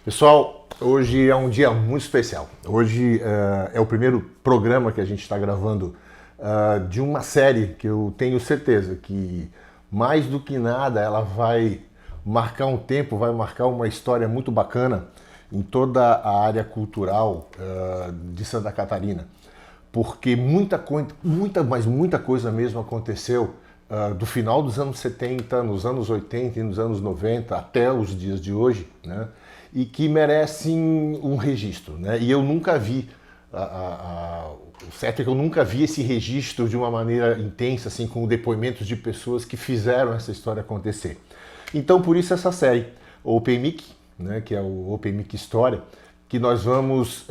Pessoal, hoje é um dia muito especial. Hoje é o primeiro programa que a gente está gravando de uma série que eu tenho certeza que, mais do que nada, ela vai marcar um tempo, vai marcar uma história muito bacana em toda a área cultural de Santa Catarina. Porque muita coisa mesmo aconteceu do final dos anos 70, nos anos 80 e nos anos 90 até os dias de hoje, né? E que merecem um registro, né? E eu nunca vi, o certo é que eu nunca vi esse registro de uma maneira intensa, assim, com depoimentos de pessoas que fizeram essa história acontecer. Então, por isso essa série, o Open Mic, né, que é o Open Mic História, que nós vamos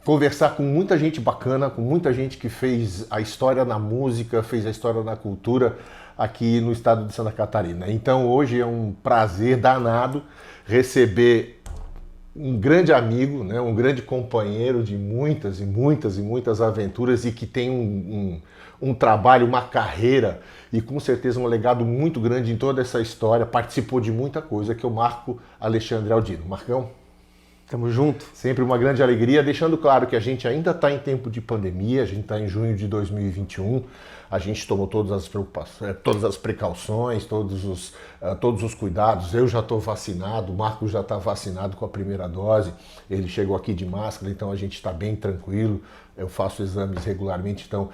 conversar com muita gente bacana, com muita gente que fez a história na música, fez a história na cultura aqui no estado de Santa Catarina. Então, hoje é um prazer danado receber um grande amigo, né, um grande companheiro de muitas aventuras e que tem um trabalho, uma carreira e com certeza um legado muito grande em toda essa história, participou de muita coisa, que é o Marco Alexandre Aldino. Marcão, tamo junto. Sempre uma grande alegria, deixando claro que a gente ainda está em tempo de pandemia, a gente está em junho de 2021, a gente tomou todas as precauções, todos os cuidados. Eu já estou vacinado, o Marco já está vacinado com a primeira dose, ele chegou aqui de máscara, então a gente está bem tranquilo, eu faço exames regularmente, então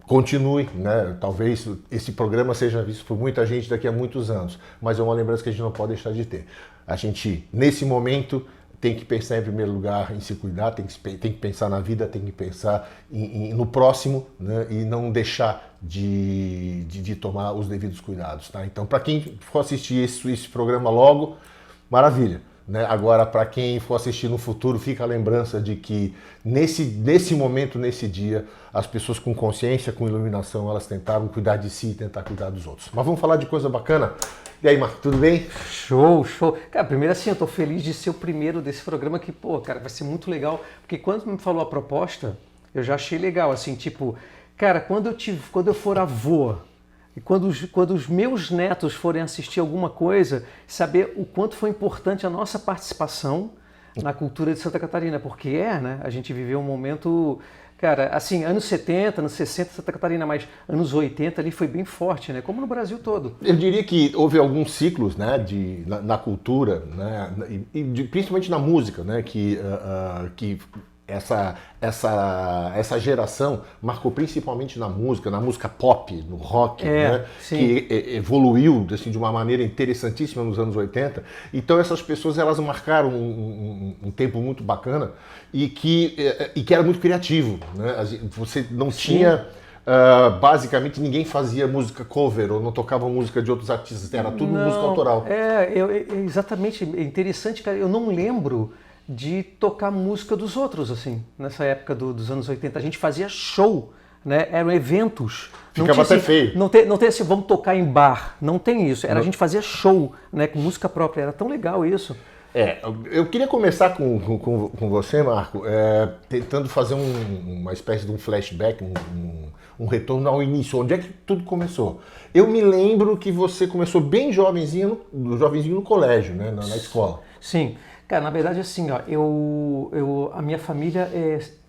continue, né? Talvez esse programa seja visto por muita gente daqui a muitos anos, mas é uma lembrança que a gente não pode deixar de ter. A gente, nesse momento, tem que pensar em primeiro lugar em se cuidar, tem que pensar na vida, tem que pensar no próximo, né? E não deixar de tomar os devidos cuidados, tá? Então, para quem for assistir esse programa logo, maravilha, né? Agora, para quem for assistir no futuro, fica a lembrança de que nesse momento, nesse dia, as pessoas com consciência, com iluminação, elas tentaram cuidar de si e tentar cuidar dos outros. Mas vamos falar de coisa bacana? E aí, Marco, tudo bem? Show, show. Cara, primeiro assim, eu tô feliz de ser o primeiro desse programa que, pô, cara, vai ser muito legal. Porque quando me falou a proposta, eu já achei legal, assim, tipo, cara, quando eu for avô, e quando os meus netos forem assistir alguma coisa, saber o quanto foi importante a nossa participação na cultura de Santa Catarina, porque né, a gente viveu um momento, cara, assim, anos 70, anos 60 Santa Catarina, mas anos 80 ali foi bem forte, né, como no Brasil todo. Eu diria que houve alguns ciclos, né, na cultura, né, principalmente na música, né, que essa geração marcou principalmente na música pop, no rock, né? Que evoluiu assim, de uma maneira interessantíssima nos anos 80. Então essas pessoas elas marcaram um tempo muito bacana e que era muito criativo, né? Você não tinha... basicamente ninguém fazia música cover ou não tocava música de outros artistas, era tudo música autoral. Exatamente, é interessante, cara, eu não lembro de tocar música dos outros, assim, nessa época dos anos 80. A gente fazia show, né? Eram eventos. Ficava até feio. Não tem assim, vamos tocar em bar. Não tem isso. A gente fazia show, né? Com música própria. Era tão legal isso. Eu queria começar com você, Marco, tentando fazer uma espécie de um flashback, um retorno ao início. Onde é que tudo começou? Eu me lembro que você começou bem jovenzinho no colégio, né? Na escola. Sim. Cara, na verdade, assim, ó, a minha família,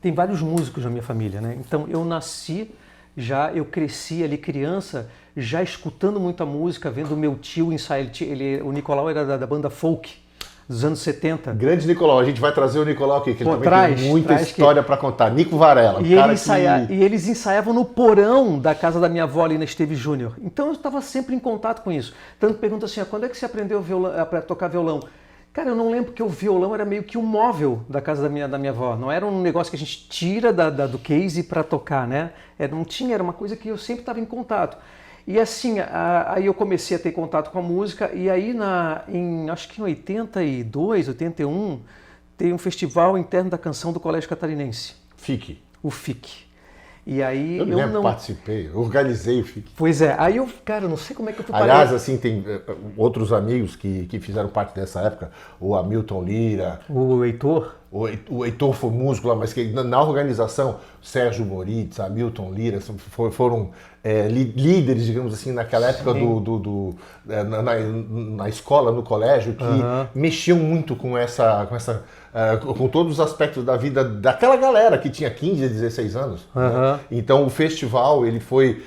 tem vários músicos na minha família, né? Então, eu cresci ali criança, já escutando muita música, vendo o meu tio ensaiar. O Nicolau era da banda folk, dos anos 70. Grande Nicolau, a gente vai trazer o Nicolau aqui, que ele também tem muita história para contar. Nico Varela. E eles ensaiavam no porão da casa da minha avó ali na Esteve Júnior. Então, eu estava sempre em contato com isso. Tanto pergunta assim, quando é que você aprendeu a tocar violão? Cara, eu não lembro que o violão era meio que um móvel da casa da minha avó. Não era um negócio que a gente tira do case para tocar, né? Era uma coisa que eu sempre estava em contato. E assim, aí eu comecei a ter contato com a música e aí acho que em 82, 81, tem um festival interno da canção do Colégio Catarinense. FIC. O FIC. E aí eu participei, organizei o FIC. Pois é, aí cara, não sei como é que eu fui parar. Aliás, assim, tem outros amigos que fizeram parte dessa época, o Hamilton Lira. O Heitor. o Heitor foi músico lá, mas que na organização, Sérgio Moritz, Hamilton Lira, foram líderes, digamos assim, naquela época na escola, no colégio, que mexiam muito com todos os aspectos da vida daquela galera que tinha 15, 16 anos. Né? Então o festival ele foi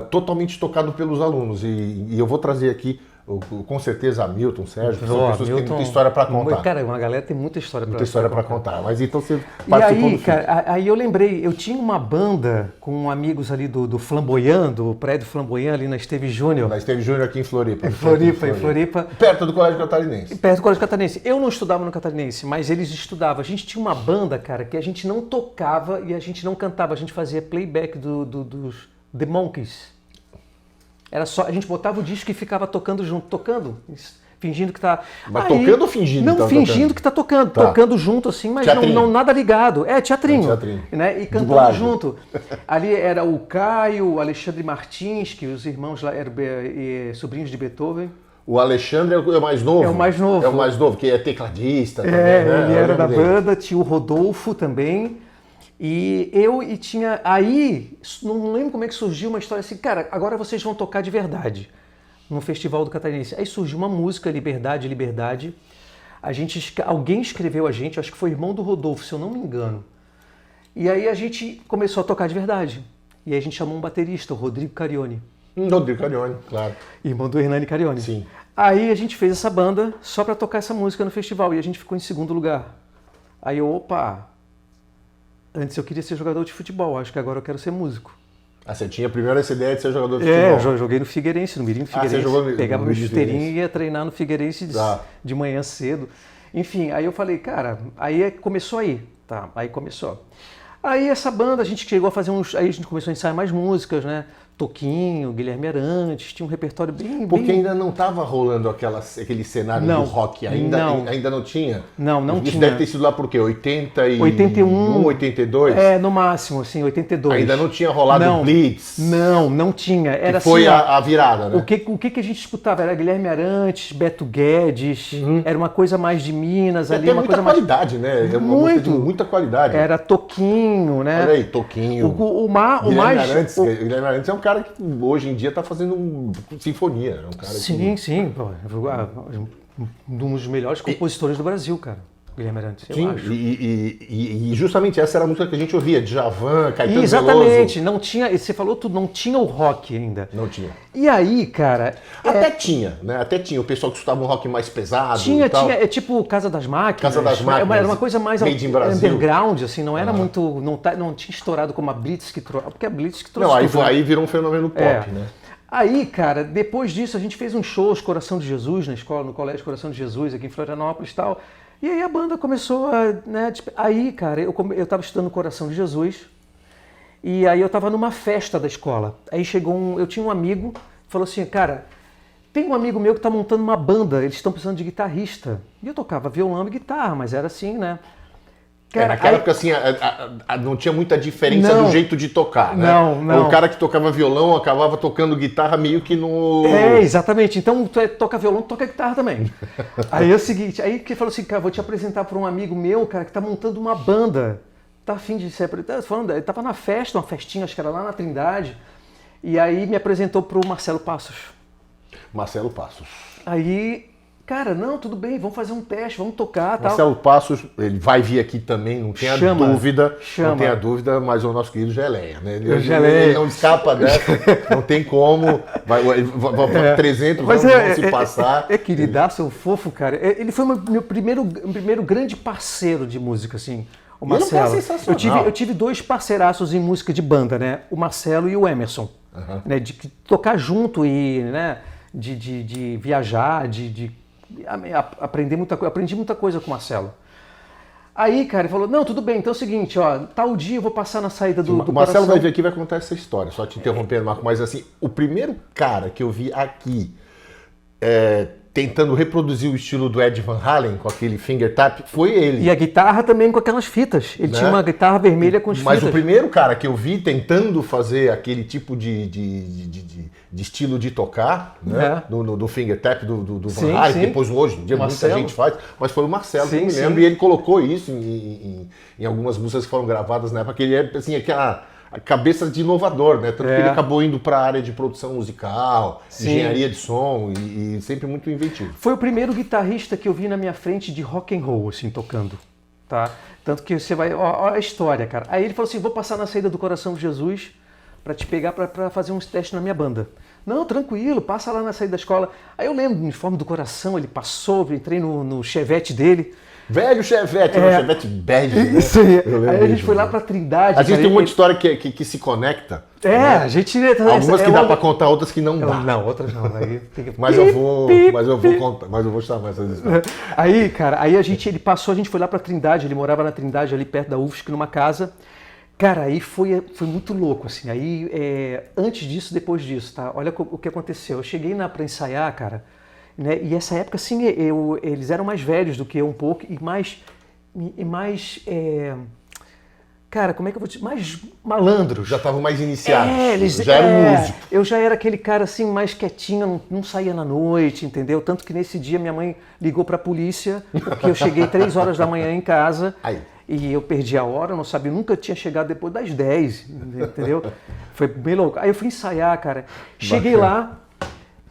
totalmente tocado pelos alunos e eu vou trazer aqui com certeza Hamilton, Sérgio, que são pessoas que têm muita história para contar. Cara, uma galera tem muita história para contar. Mas então você participou do cara, aí eu lembrei, eu tinha uma banda com amigos ali do Flamboyant, do prédio Flamboyant ali na Esteve Júnior. Na Esteve Júnior aqui em Floripa. Em Floripa. Perto do Colégio Catarinense. Perto do Colégio Catarinense. Eu não estudava no Catarinense, mas eles estudavam. A gente tinha uma banda, cara, que a gente não tocava e a gente não cantava. A gente fazia playback dos The Monkees. Era só, a gente botava o disco e ficava tocando junto, fingindo que tá... Mas aí, tocando ou fingindo? Não, fingindo que tá tocando, tocando junto assim, mas não nada ligado. Teatrinho. Né? E cantando Dublagem. Junto. Ali era o Caio, o Alexandre Martins, que os irmãos lá eram sobrinhos de Beethoven. O Alexandre é o mais novo? É o mais novo. É o mais novo, que é tecladista também, né? Ele era da banda, tinha o Rodolfo também. E tinha aí, não lembro como é que surgiu uma história assim, cara, agora vocês vão tocar de verdade no Festival do Catarinense. Aí surgiu uma música, Liberdade, Liberdade. Alguém escreveu acho que foi irmão do Rodolfo, se eu não me engano. E aí a gente começou a tocar de verdade. E aí a gente chamou um baterista, o Rodrigo Carione. Rodrigo Carione, claro. Irmão do Hernani Carione. Sim. Aí a gente fez essa banda só para tocar essa música no festival e a gente ficou em segundo lugar. Aí antes eu queria ser jogador de futebol, acho que agora eu quero ser músico. Você tinha primeiro essa ideia de ser jogador de futebol? Eu joguei no Figueirense, no Mirim do Figueirense. Você jogou Pegava meu chuteirinho e ia treinar no Figueirense de manhã cedo. Enfim, aí eu falei, cara, aí começou aí. Tá, aí começou. Aí essa banda, a gente chegou a fazer aí a gente começou a ensaiar mais músicas, né? Toquinho, Guilherme Arantes, tinha um repertório bem... Porque ainda não estava rolando aquele cenário do rock, ainda não tinha? Não tinha. Isso deve ter sido lá por quê? 81, 82? No máximo, assim, 82. Ainda não tinha rolado o Blitz? Não tinha. Era foi assim, a virada, né? O que a gente escutava? Era Guilherme Arantes, Beto Guedes, era uma coisa mais de Minas ali. Uma muita coisa qualidade, né? É uma música de muita qualidade. Era Toquinho, né? Olha aí, Toquinho. Guilherme Arantes é um cara que hoje em dia está fazendo sinfonia. É um cara sim. Um dos melhores compositores do Brasil, cara. Guilherme Arantes, eu acho. E justamente essa era a música que a gente ouvia, Djavan, Caetano Exatamente, Veloso. Não tinha, você falou tudo, não tinha o rock ainda. Não tinha. E aí, cara... Até tinha, né? Até tinha o pessoal que escutava um rock mais pesado. Tinha, é tipo Casa das Máquinas. Era uma coisa mais underground, assim, não era muito... Não tinha estourado como a Blitz que trouxe. Porque a Blitz que trouxe. Não, aí virou um fenômeno pop, né? Aí, cara, depois disso a gente fez uns shows Coração de Jesus na escola, no Colégio Coração de Jesus, aqui em Florianópolis e tal. E aí a banda começou a... Né, aí, cara, eu tava estudando Coração de Jesus e aí eu tava numa festa da escola. Aí eu tinha um amigo, falou assim, cara, tem um amigo meu que tá montando uma banda, eles estão precisando de guitarrista. E eu tocava violão e guitarra, mas era assim, né? Cara, naquela época, assim, não tinha muita diferença do jeito de tocar, né? Não. O cara que tocava violão acabava tocando guitarra meio que no... Exatamente. Então, tu toca violão, tu toca guitarra também. Aí é o seguinte, aí que falou assim, cara, vou te apresentar para um amigo meu, cara, que tá montando uma banda. Tá afim de ser... Ele tava na festa, uma festinha, acho que era lá na Trindade. E aí me apresentou pro Marcelo Passos. Marcelo Passos. Aí... Cara, não, tudo bem, vamos fazer um teste, vamos tocar, tal. Marcelo Passos, ele vai vir aqui também, não tenha dúvida, não tenha dúvida, mas o nosso querido Geleia, né? Ele não escapa dessa, não tem como, vai 300 anos vão se passar. É queridaço, fofo, cara. Ele foi meu primeiro grande parceiro de música, assim, o Marcelo. Ele é sensacional. Eu tive dois parceiraços em música de banda, né? O Marcelo e o Emerson, né? De tocar junto e, né? De viajar, aprender muita coisa. Aprendi muita coisa com o Marcelo. Aí, cara, ele falou, não, tudo bem, então é o seguinte, ó, tal dia eu vou passar na saída do O Marcelo vai vir aqui e vai contar essa história, só te interrompendo, Marco, mas assim, o primeiro cara que eu vi aqui tentando reproduzir o estilo do Ed Van Halen com aquele finger tap, foi ele. E a guitarra também com aquelas fitas. Ele tinha uma guitarra vermelha com as fitas. Mas o primeiro cara que eu vi tentando fazer aquele tipo de estilo de tocar, né? Do finger tap do Van Halen, que depois hoje em dia muita gente faz, mas foi o Marcelo, que eu me lembro, e ele colocou isso em algumas músicas que foram gravadas na época, que ele é assim, aquela cabeça de inovador, né? Tanto que ele acabou indo para a área de produção musical, engenharia de som e sempre muito inventivo. Foi o primeiro guitarrista que eu vi na minha frente de rock and roll, assim, tocando, tá? Tanto que você vai... Ó a história, cara. Aí ele falou assim, vou passar na saída do Coração de Jesus para te pegar para fazer uns testes na minha banda. Não, tranquilo, passa lá na saída da escola. Aí eu lembro do uniforme do Coração, ele passou, eu entrei no Chevette dele. Velho Chevette, um Chevette bege, né? Isso aí. Aí a gente foi lá pra Trindade. A gente tem uma história que se conecta. Né? A gente... Algumas que dá pra contar, outras que não dá. Não, outras não. Aí tem que... Mas eu vou contar, mas eu vou chamar essas histórias. Aí, cara, ele passou, a gente foi lá pra Trindade, ele morava na Trindade, ali perto da UFSC, numa casa. Cara, aí foi muito louco, assim. Aí, antes disso, depois disso, tá? Olha o que aconteceu. Eu cheguei pra ensaiar, cara, né? E essa época, assim, eles eram mais velhos do que eu um pouco e mais cara, como é que eu vou dizer? Mais malandros. Já estavam mais iniciados. Eles já eram músicos. Eu já era aquele cara assim, mais quietinho, não saía na noite, entendeu? Tanto que nesse dia minha mãe ligou pra polícia, porque eu cheguei 3 horas da manhã em casa. Aí. E eu perdi a hora, eu não sabia, nunca tinha chegado depois das 10, entendeu? Foi bem louco. Aí eu fui ensaiar, cara. Cheguei lá,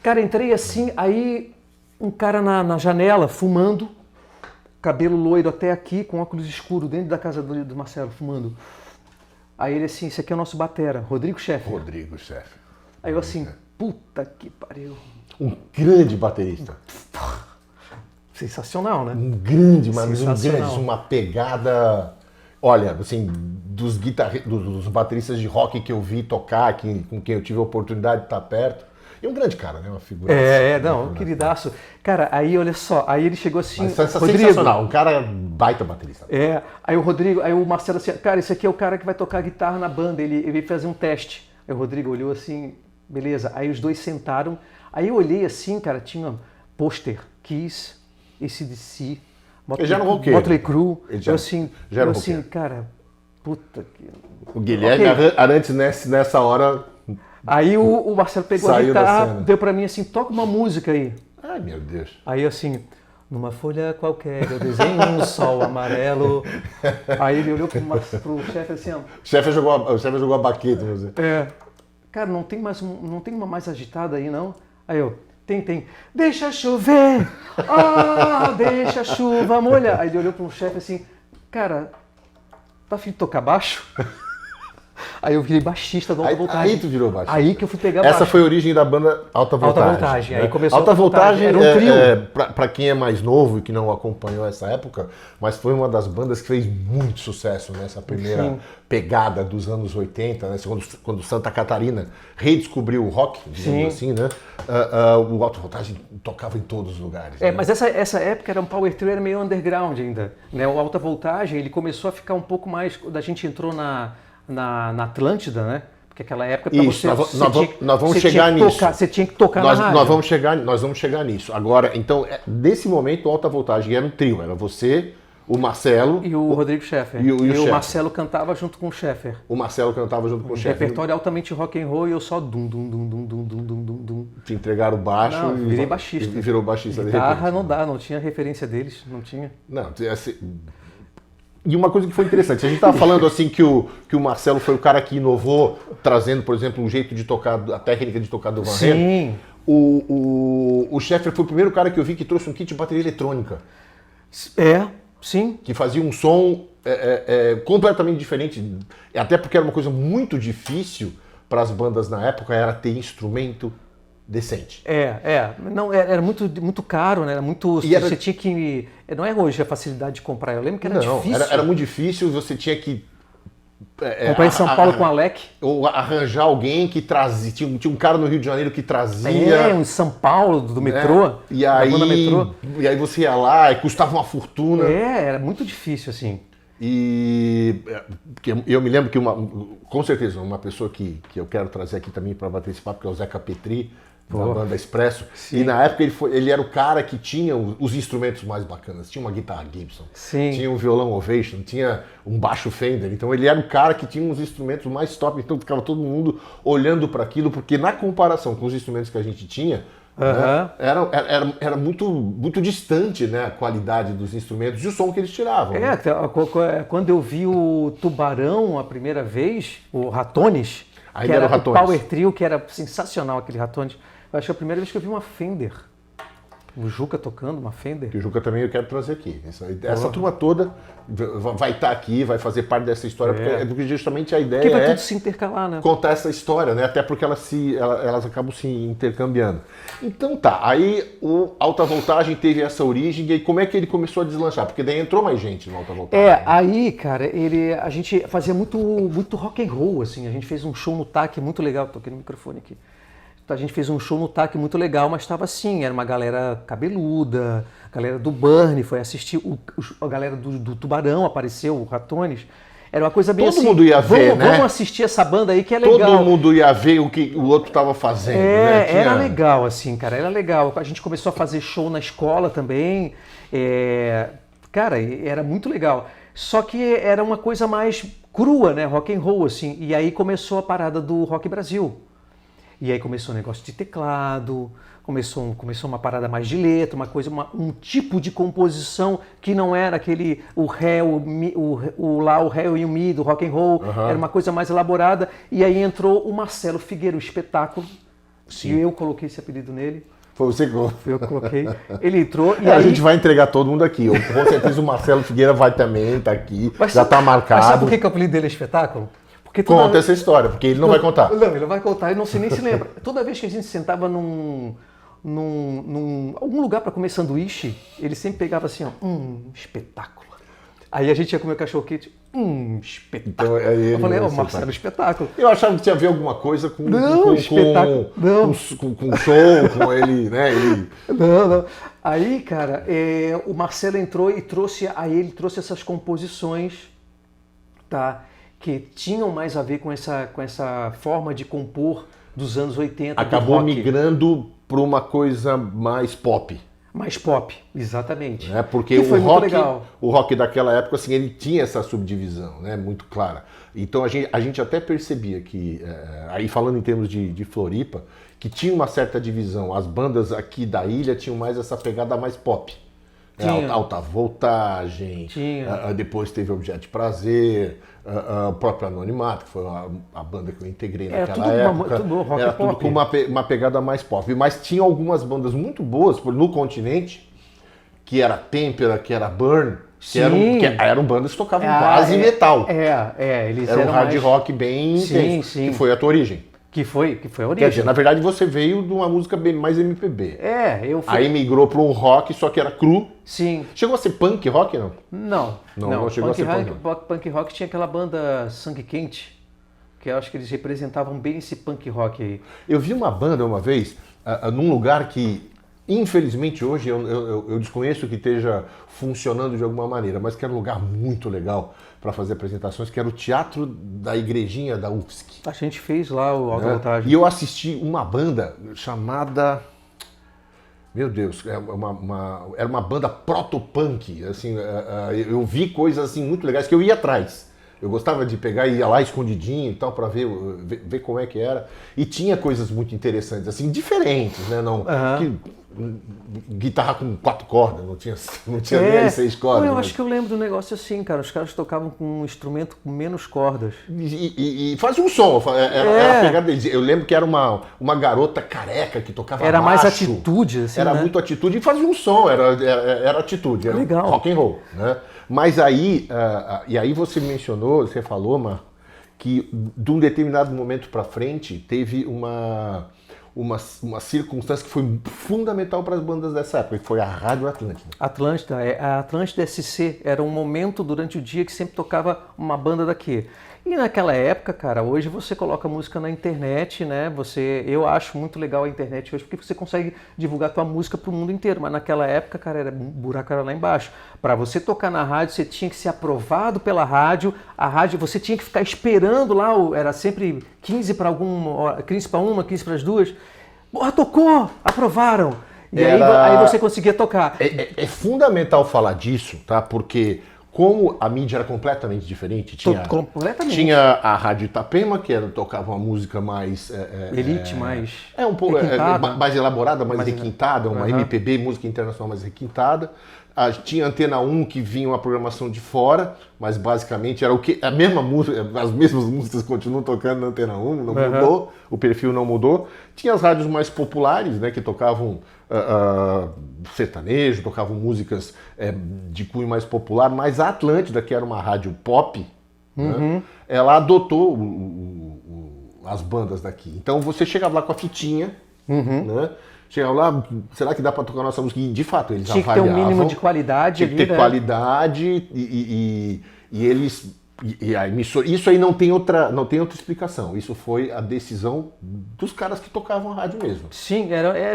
cara, entrei assim, aí um cara na janela, fumando, cabelo loiro até aqui, com óculos escuros, dentro da casa do Marcelo, fumando. Aí ele assim, esse aqui é o nosso batera, Rodrigo Scheffer. Rodrigo Scheffer. Aí eu assim, puta que pariu. Um grande baterista. Sensacional, né? Um grande, uma pegada... Olha, assim, dos bateristas de rock que eu vi tocar, com quem eu tive a oportunidade de estar perto. E um grande cara, né? Uma figura. Um queridaço. Cara, aí olha só, aí ele chegou assim... Sensacional, um cara baita baterista. Aí o Marcelo assim, cara, esse aqui é o cara que vai tocar guitarra na banda, ele veio fazer um teste. Aí o Rodrigo olhou assim, beleza. Aí os dois sentaram, aí eu olhei assim, cara, tinha pôster, Kiss, AC/DC, Motley Crue. Eu assim, cara, puta que... O Guilherme Arantes nessa hora... Aí o Marcelo pegou a guitarra, deu pra mim assim, toca uma música aí. Ai, meu Deus. Aí assim, numa folha qualquer, eu desenho um sol amarelo. Aí ele olhou pro chefe assim, ó. O chefe jogou a baqueta, você. Cara, não tem uma mais agitada aí, não? Aí eu, tem. Deixa chover, deixa a chuva molhar. Aí ele olhou pro chefe assim, cara, tá afim de tocar baixo? Aí eu virei baixista do Alta Voltagem. Aí tu virou baixista. Aí que eu fui pegar baixo. Essa foi a origem da banda Alta Voltagem. Alta Voltagem. Né? Aí começou Alta Voltagem era um trio. Pra quem é mais novo e que não acompanhou essa época, mas foi uma das bandas que fez muito sucesso nessa primeira pegada dos anos 80, né? Quando Santa Catarina redescobriu o rock, digamos assim, né? O Alta Voltagem tocava em todos os lugares. Né? Mas essa época era um power trio, era meio underground ainda. Né? O Alta Voltagem, ele começou a ficar um pouco mais... Quando a gente entrou na Atlântida, né? Porque aquela época para você... Nós vamos chegar nisso. Você tinha que tocar na rádio. Nós vamos chegar nisso. Agora, então, nesse momento, o Alta Voltagem era um trio. Era você, o Marcelo... E o Rodrigo Scheffer. E o Marcelo cantava junto com o Scheffer. O Marcelo cantava junto com o Scheffer. Repertório altamente rock and roll e eu só dum. Te entregaram o baixo e virei baixista. E virou baixista. Guitarra não tinha referência deles, não tinha. Não, assim... E uma coisa que foi interessante, a gente estava falando assim que o Marcelo foi o cara que inovou, trazendo, por exemplo, um jeito de tocar, a técnica de tocar do Van Halen. Sim. O Scheffer foi o primeiro cara que eu vi que trouxe um kit de bateria eletrônica. Sim. Que fazia um som completamente diferente, até porque era uma coisa muito difícil para as bandas na época, era ter instrumento decente. Não, era muito caro, né? Era muito. Você tinha que. Não é hoje a facilidade de comprar. Eu lembro que era difícil. Era muito difícil, você tinha que. Comprar em São Paulo com a Alec. Ou arranjar alguém que trazia. Tinha um cara no Rio de Janeiro que trazia. Em São Paulo, do metrô. E aí você ia lá e custava uma fortuna. Era muito difícil, assim. E eu me lembro que com certeza, uma pessoa que eu quero trazer aqui também para bater esse papo, que é o Zeca Petri, da banda Expresso. Sim. E na época ele era o cara que tinha os instrumentos mais bacanas. Tinha uma guitarra Gibson, Sim. tinha um violão Ovation, tinha um baixo Fender. Então ele era o cara que tinha os instrumentos mais top. Então ficava todo mundo olhando para aquilo, porque na comparação com os instrumentos que a gente tinha, né, era muito, muito distante, né, a qualidade dos instrumentos e o som que eles tiravam. Né? Quando eu vi o Tubarão a primeira vez, o Ratones, Ainda que era era o Ratones. Power Trio, que era sensacional aquele Ratones. Eu acho que é a primeira vez que eu vi uma Fender. O Juca tocando uma Fender. Que o Juca também eu quero trazer aqui. Essa turma toda vai estar aqui, vai fazer parte dessa história, porque justamente a ideia Porque vai tudo se intercalar, né? contar essa história, né? Até porque elas acabam se intercambiando. Então tá, aí o Alta Voltagem teve essa origem, e aí como é que ele começou a deslanchar? Porque daí entrou mais gente no Alta Voltagem. Aí, cara, a gente fazia muito rock and roll, assim. A gente fez um show no TAC muito legal, toquei no microfone aqui. A gente fez um show no TAC muito legal, mas estava assim, era uma galera cabeluda, a galera do Burn foi assistir, a galera do Tubarão apareceu, o Ratones. Era uma coisa bem Todo assim, mundo ia ver, né? Vamos assistir essa banda aí que é legal. Todo mundo ia ver o que o outro estava fazendo, né? Era legal, assim, cara, era legal. A gente começou a fazer show na escola também, cara, era muito legal. Só que era uma coisa mais crua, né, rock and roll, assim, e aí começou a parada do Rock Brasil. E aí começou o negócio de teclado, começou uma parada mais de letra, um tipo de composição que não era aquele o ré, o lá, o ré e o mi do rock and roll, era uma coisa mais elaborada. E aí entrou o Marcelo Figueira, o Espetáculo. Sim. E eu coloquei esse apelido nele. Foi você que Fui eu que coloquei. Ele entrou e a aí... gente vai entregar todo mundo aqui. Com certeza o Marcelo Figueira vai também, tá aqui, já tá marcado. Mas sabe por que o apelido dele é Espetáculo? Conta essa história, porque ele não vai contar. Não, ele não vai contar, ele não sei nem se lembra. Toda vez que a gente sentava num algum lugar para comer sanduíche, ele sempre pegava assim, ó, espetáculo. Aí a gente ia comer cachorro quente, espetáculo. Então, eu falei, Marcelo, espetáculo. Eu achava que tinha a ver alguma coisa com espetáculo. Com show, com ele, né? Não. Aí, cara, o Marcelo entrou e trouxe essas composições, tá? Que tinham mais a ver com essa forma de compor dos anos 80. Acabou migrando para uma coisa mais pop. Mais pop, exatamente. Porque o rock daquela época, assim, ele tinha essa subdivisão, né, muito clara. Então a gente até percebia que, aí falando em termos de Floripa, que tinha uma certa divisão. As bandas aqui da ilha tinham mais essa pegada mais pop. Alta Voltagem, depois teve Objeto de Prazer, o próprio Anonimato, que foi a banda que eu integrei naquela época. Era tudo com uma pegada mais pop. Mas tinha algumas bandas muito boas no continente, que era Tempera, que era Burn, que eram bandas que tocavam quase metal. Eles era um hard rock bem intenso, que foi a tua origem. Que foi a origem. Quer dizer, na verdade você veio de uma música bem mais MPB. eu fui... Aí migrou para um rock, só que era cru. Sim. Chegou a ser punk rock, não? Não chegou a ser punk rock tinha aquela banda Sangue Quente, que eu acho que eles representavam bem esse punk rock aí. Eu vi uma banda uma vez, num lugar que, infelizmente hoje, eu desconheço que esteja funcionando de alguma maneira, mas que era um lugar muito legal para fazer apresentações, que era o Teatro da Igrejinha da UFSC. A gente fez lá o Alta Voltagem. E eu assisti uma banda chamada... Meu Deus, era uma banda proto-punk, assim, eu vi coisas assim muito legais que eu ia atrás. Eu gostava de pegar e ia lá escondidinho e tal para ver como é que era. E tinha coisas muito interessantes, assim, diferentes, né? Guitarra com 4 cordas, não tinha nem 6 cordas. Eu acho que eu lembro do negócio assim, cara. Os caras tocavam com um instrumento com menos cordas. E fazia um som. Era a pegada deles. Eu lembro que era uma garota careca que tocava Era baixo. Mais atitude, assim, era muito atitude e fazia um som. Era atitude. Era legal. Rock and roll, né? Mas aí, e aí você falou, Mar, que de um determinado momento para frente teve uma circunstância que foi fundamental para as bandas dessa época, que foi a Rádio Atlântida. A Atlântida SC era um momento durante o dia que sempre tocava uma banda daqui. E naquela época, cara, hoje você coloca música na internet, né? Eu acho muito legal a internet hoje porque você consegue divulgar tua música para o mundo inteiro. Mas naquela época, cara, o buraco era lá embaixo. Para você tocar na rádio, você tinha que ser aprovado pela rádio. A rádio, você tinha que ficar esperando lá, era sempre 15 para uma, 15 para as 2. Porra, tocou! Aprovaram! E Era- aí você conseguia tocar. É fundamental falar disso, tá? Porque como a mídia era completamente diferente, Completamente. tinha a Rádio Itapema, que tocava uma música mais... Elite, mais um pouco requintada. mais elaborada, mais Mais- requintada, uma MPB, música internacional mais requintada. Tinha Antena 1, que vinha uma programação de fora, mas basicamente era a mesma música, as mesmas músicas continuam tocando na Antena 1, não mudou, o perfil não mudou. Tinha as rádios mais populares, né, que tocavam sertanejo, tocavam músicas de cunho mais popular, mas a Atlântida, que era uma rádio pop, né, ela adotou as bandas daqui. Então você chegava lá com a fitinha, né? Chegava lá, será que dá para tocar nossa música? E de fato, eles Tinha que ter um mínimo de qualidade tinha que ali, ter né? qualidade e eles... E a emissora, isso aí não tem outra explicação. Isso foi a decisão dos caras que tocavam a rádio mesmo. Sim,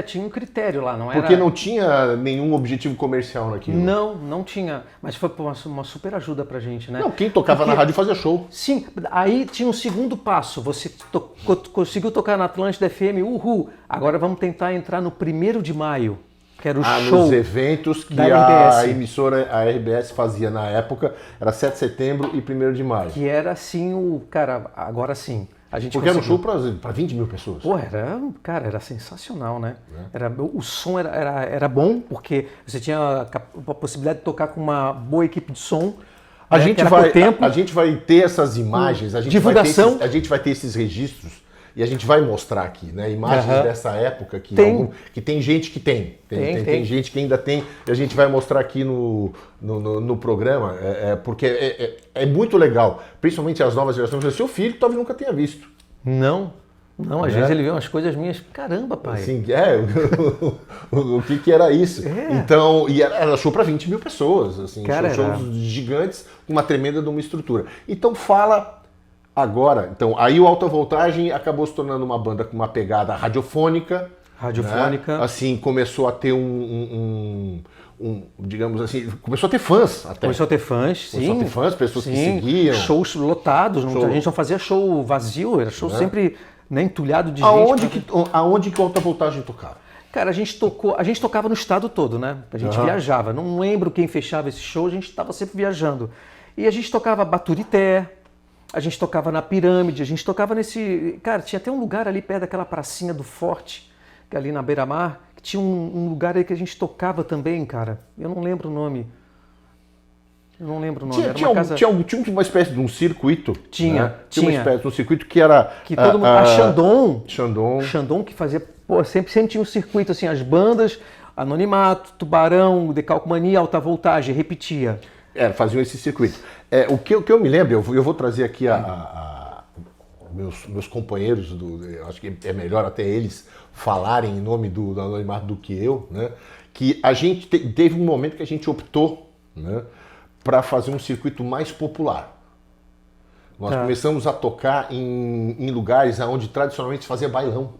tinha um critério lá, não era... Porque não tinha nenhum objetivo comercial naquilo. Não tinha. Mas foi uma super ajuda pra gente, né? Não, quem tocava na rádio fazia show. Sim, aí tinha um segundo passo. Você conseguiu tocar na Atlântida FM, uhul. Agora vamos tentar entrar no 1º de maio, que era o show Nos eventos que da a RBS. emissora, a RBS fazia na época, era 7 de setembro e 1º de maio. Que era assim, cara, agora sim. A gente Porque era um show conseguiu. para 20 mil pessoas. Pô, era sensacional, né? O som era bom, porque você tinha a possibilidade de tocar com uma boa equipe de som. A né, gente que era por tempo. a gente vai ter essas imagens, Divulgação. a gente vai ter esses registros e a gente vai mostrar aqui, né? Imagens dessa época que tem gente que tem gente que ainda tem, e a gente vai mostrar aqui no programa, porque é muito legal, principalmente as novas gerações. Seu filho talvez nunca tenha visto. Não, às Né? vezes ele vê umas coisas minhas, caramba, pai. Assim, o que era isso? Então, e era show para 20 mil pessoas, assim, Cara, shows gigantes, com uma tremenda de uma estrutura. Então fala agora, aí o Alta Voltagem acabou se tornando uma banda com uma pegada radiofônica. Radiofônica. Né? Assim, começou a ter digamos assim, começou a ter fãs até. Começou a ter fãs, Começou sim. a ter fãs, pessoas que Sim, seguiam. shows lotados, a gente não fazia show vazio, era show sempre entulhado de gente. Aonde que o Alta Voltagem tocava? Cara, a gente tocava no estado todo, né? A gente viajava. Não lembro quem fechava esse show, a gente estava sempre viajando. E a gente tocava Baturité, a gente tocava na Pirâmide, a gente tocava nesse... Cara, tinha até um lugar ali perto daquela pracinha do Forte, que é ali na beira-mar, que tinha um lugar aí que a gente tocava também, cara. Eu não lembro o nome. Era uma casa... Tinha uma espécie de um circuito. Tinha, né? Tinha uma espécie de um circuito que era... Que todo mundo... A Xandão. Xandão que fazia... Pô, sempre tinha um circuito, assim, as bandas, Anonimato, Tubarão, Decalcomania, Alta Voltagem, repetia. Faziam esse circuito. O que eu me lembro, eu vou trazer aqui meus companheiros, eu acho que é melhor até eles falarem em nome do Anonimato do que eu, né? Que a gente teve um momento que a gente optou, né, para fazer um circuito mais popular. Nós começamos a tocar em lugares onde tradicionalmente se fazia bailão.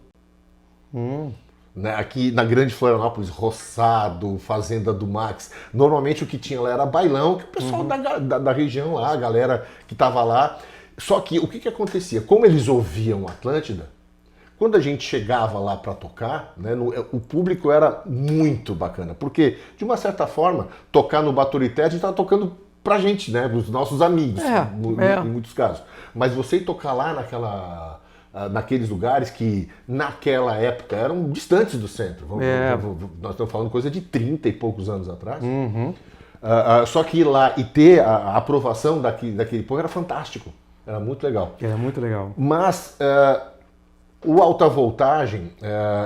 Né? Aqui na Grande Florianópolis, Roçado, Fazenda do Max. Normalmente o que tinha lá era bailão, que o pessoal da região lá, a galera que estava lá. Só que o que acontecia? Como eles ouviam Atlântida, quando a gente chegava lá para tocar, né, o público era muito bacana. Porque, de uma certa forma, tocar no Baturité, a gente estava tocando pra gente, né? Os nossos amigos, em muitos casos. Mas você ir tocar lá naqueles lugares que naquela época eram distantes do centro. Nós estamos falando coisa de 30 e poucos anos atrás. Só que ir lá e ter a aprovação daquele povo era fantástico. Era muito legal. Era muito legal. Mas o Alta Voltagem,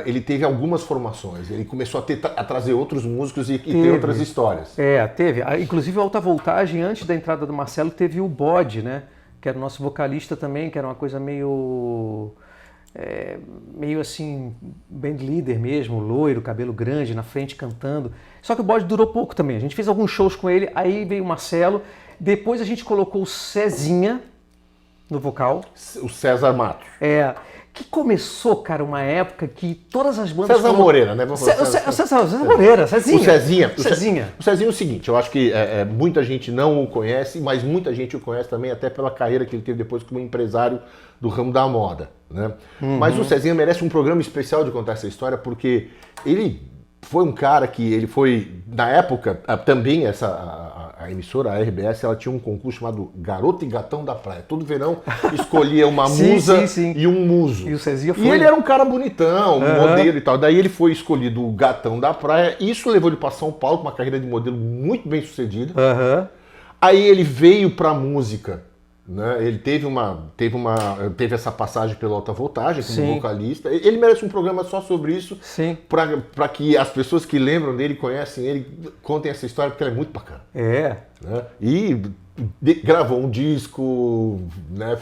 ele teve algumas formações. Ele começou a trazer outros músicos e ter outras histórias. Teve. Inclusive, o Alta Voltagem, antes da entrada do Marcelo, teve o Bode, né? Que era o nosso vocalista também, que era uma coisa meio assim, band leader mesmo, loiro, cabelo grande, na frente cantando. Só que o Bode durou pouco também. A gente fez alguns shows com ele, aí veio o Marcelo. Depois a gente colocou o Cezinha no vocal. O César Matos. Que começou, cara, uma época que todas as bandas... César Moreira, né? César Moreira, Cezinha. O Cezinha é o seguinte, eu acho que muita gente não o conhece, mas muita gente o conhece também até pela carreira que ele teve depois como empresário do ramo da moda. né? Mas o Cezinha merece um programa especial de contar essa história, porque ele foi um cara que ele foi, na época, também a emissora, a RBS, ela tinha um concurso chamado Garoto e Gatão da Praia. Todo verão escolhia uma musa e um muso. E o Cezinha foi. E ele era um cara bonitão, um modelo e tal. Daí ele foi escolhido o Gatão da Praia. Isso levou ele para São Paulo, com uma carreira de modelo muito bem sucedida. Aí ele veio para a música. Né? Ele teve essa passagem pela alta voltagem como vocalista. Ele merece um programa só sobre isso, para que as pessoas que lembram dele, conhecem ele, contem essa história, porque ela é muito bacana. Né? E gravou um disco, né?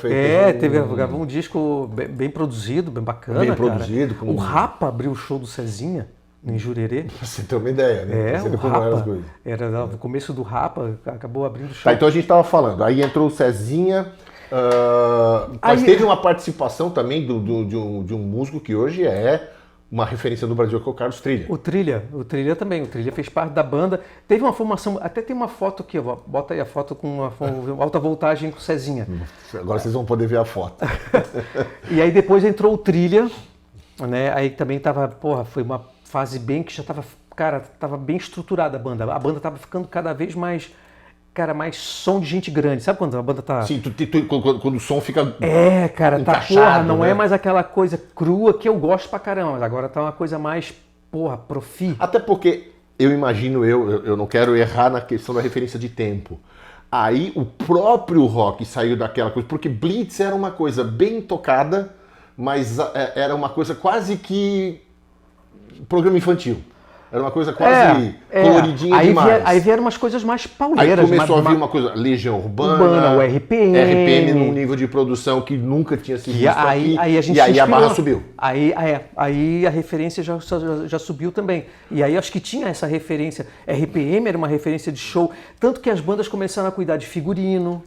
Gravou um disco bem produzido, bem bacana. Bem produzido. O Rapa abriu o show do Cezinha em Jurerê. Você tem uma ideia, né? O Rapa, era o começo do Rapa, acabou abrindo o show. Tá, então a gente estava falando, aí entrou o Cezinha, mas teve uma participação também de um músico que hoje é uma referência no Brasil, que é o Carlos Trilha. O Trilha também, o Trilha fez parte da banda, teve uma formação, até tem uma foto aqui, bota aí a foto com uma alta voltagem com o Cezinha. Agora vocês vão poder ver a foto. E aí depois entrou o Trilha, né? Aí também foi uma fase bem que já tava bem estruturada a banda. A banda tava ficando cada vez mais, mais som de gente grande. Sabe quando a banda tá... Sim, quando o som fica não é mais aquela coisa crua que eu gosto pra caramba, mas agora tá uma coisa mais, profi. Até porque, eu imagino, eu não quero errar na questão da referência de tempo. Aí o próprio rock saiu daquela coisa, porque Blitz era uma coisa bem tocada, mas era uma coisa quase que programa infantil. Era uma coisa quase coloridinha demais. Aí vieram umas coisas mais pauleiras. Aí começou a vir uma coisa, Legião Urbana, o RPM. RPM num nível de produção que nunca tinha sido visto aqui. Aí a barra subiu. Aí a referência já subiu também. E aí acho que tinha essa referência. RPM era uma referência de show. Tanto que as bandas começaram a cuidar de figurino,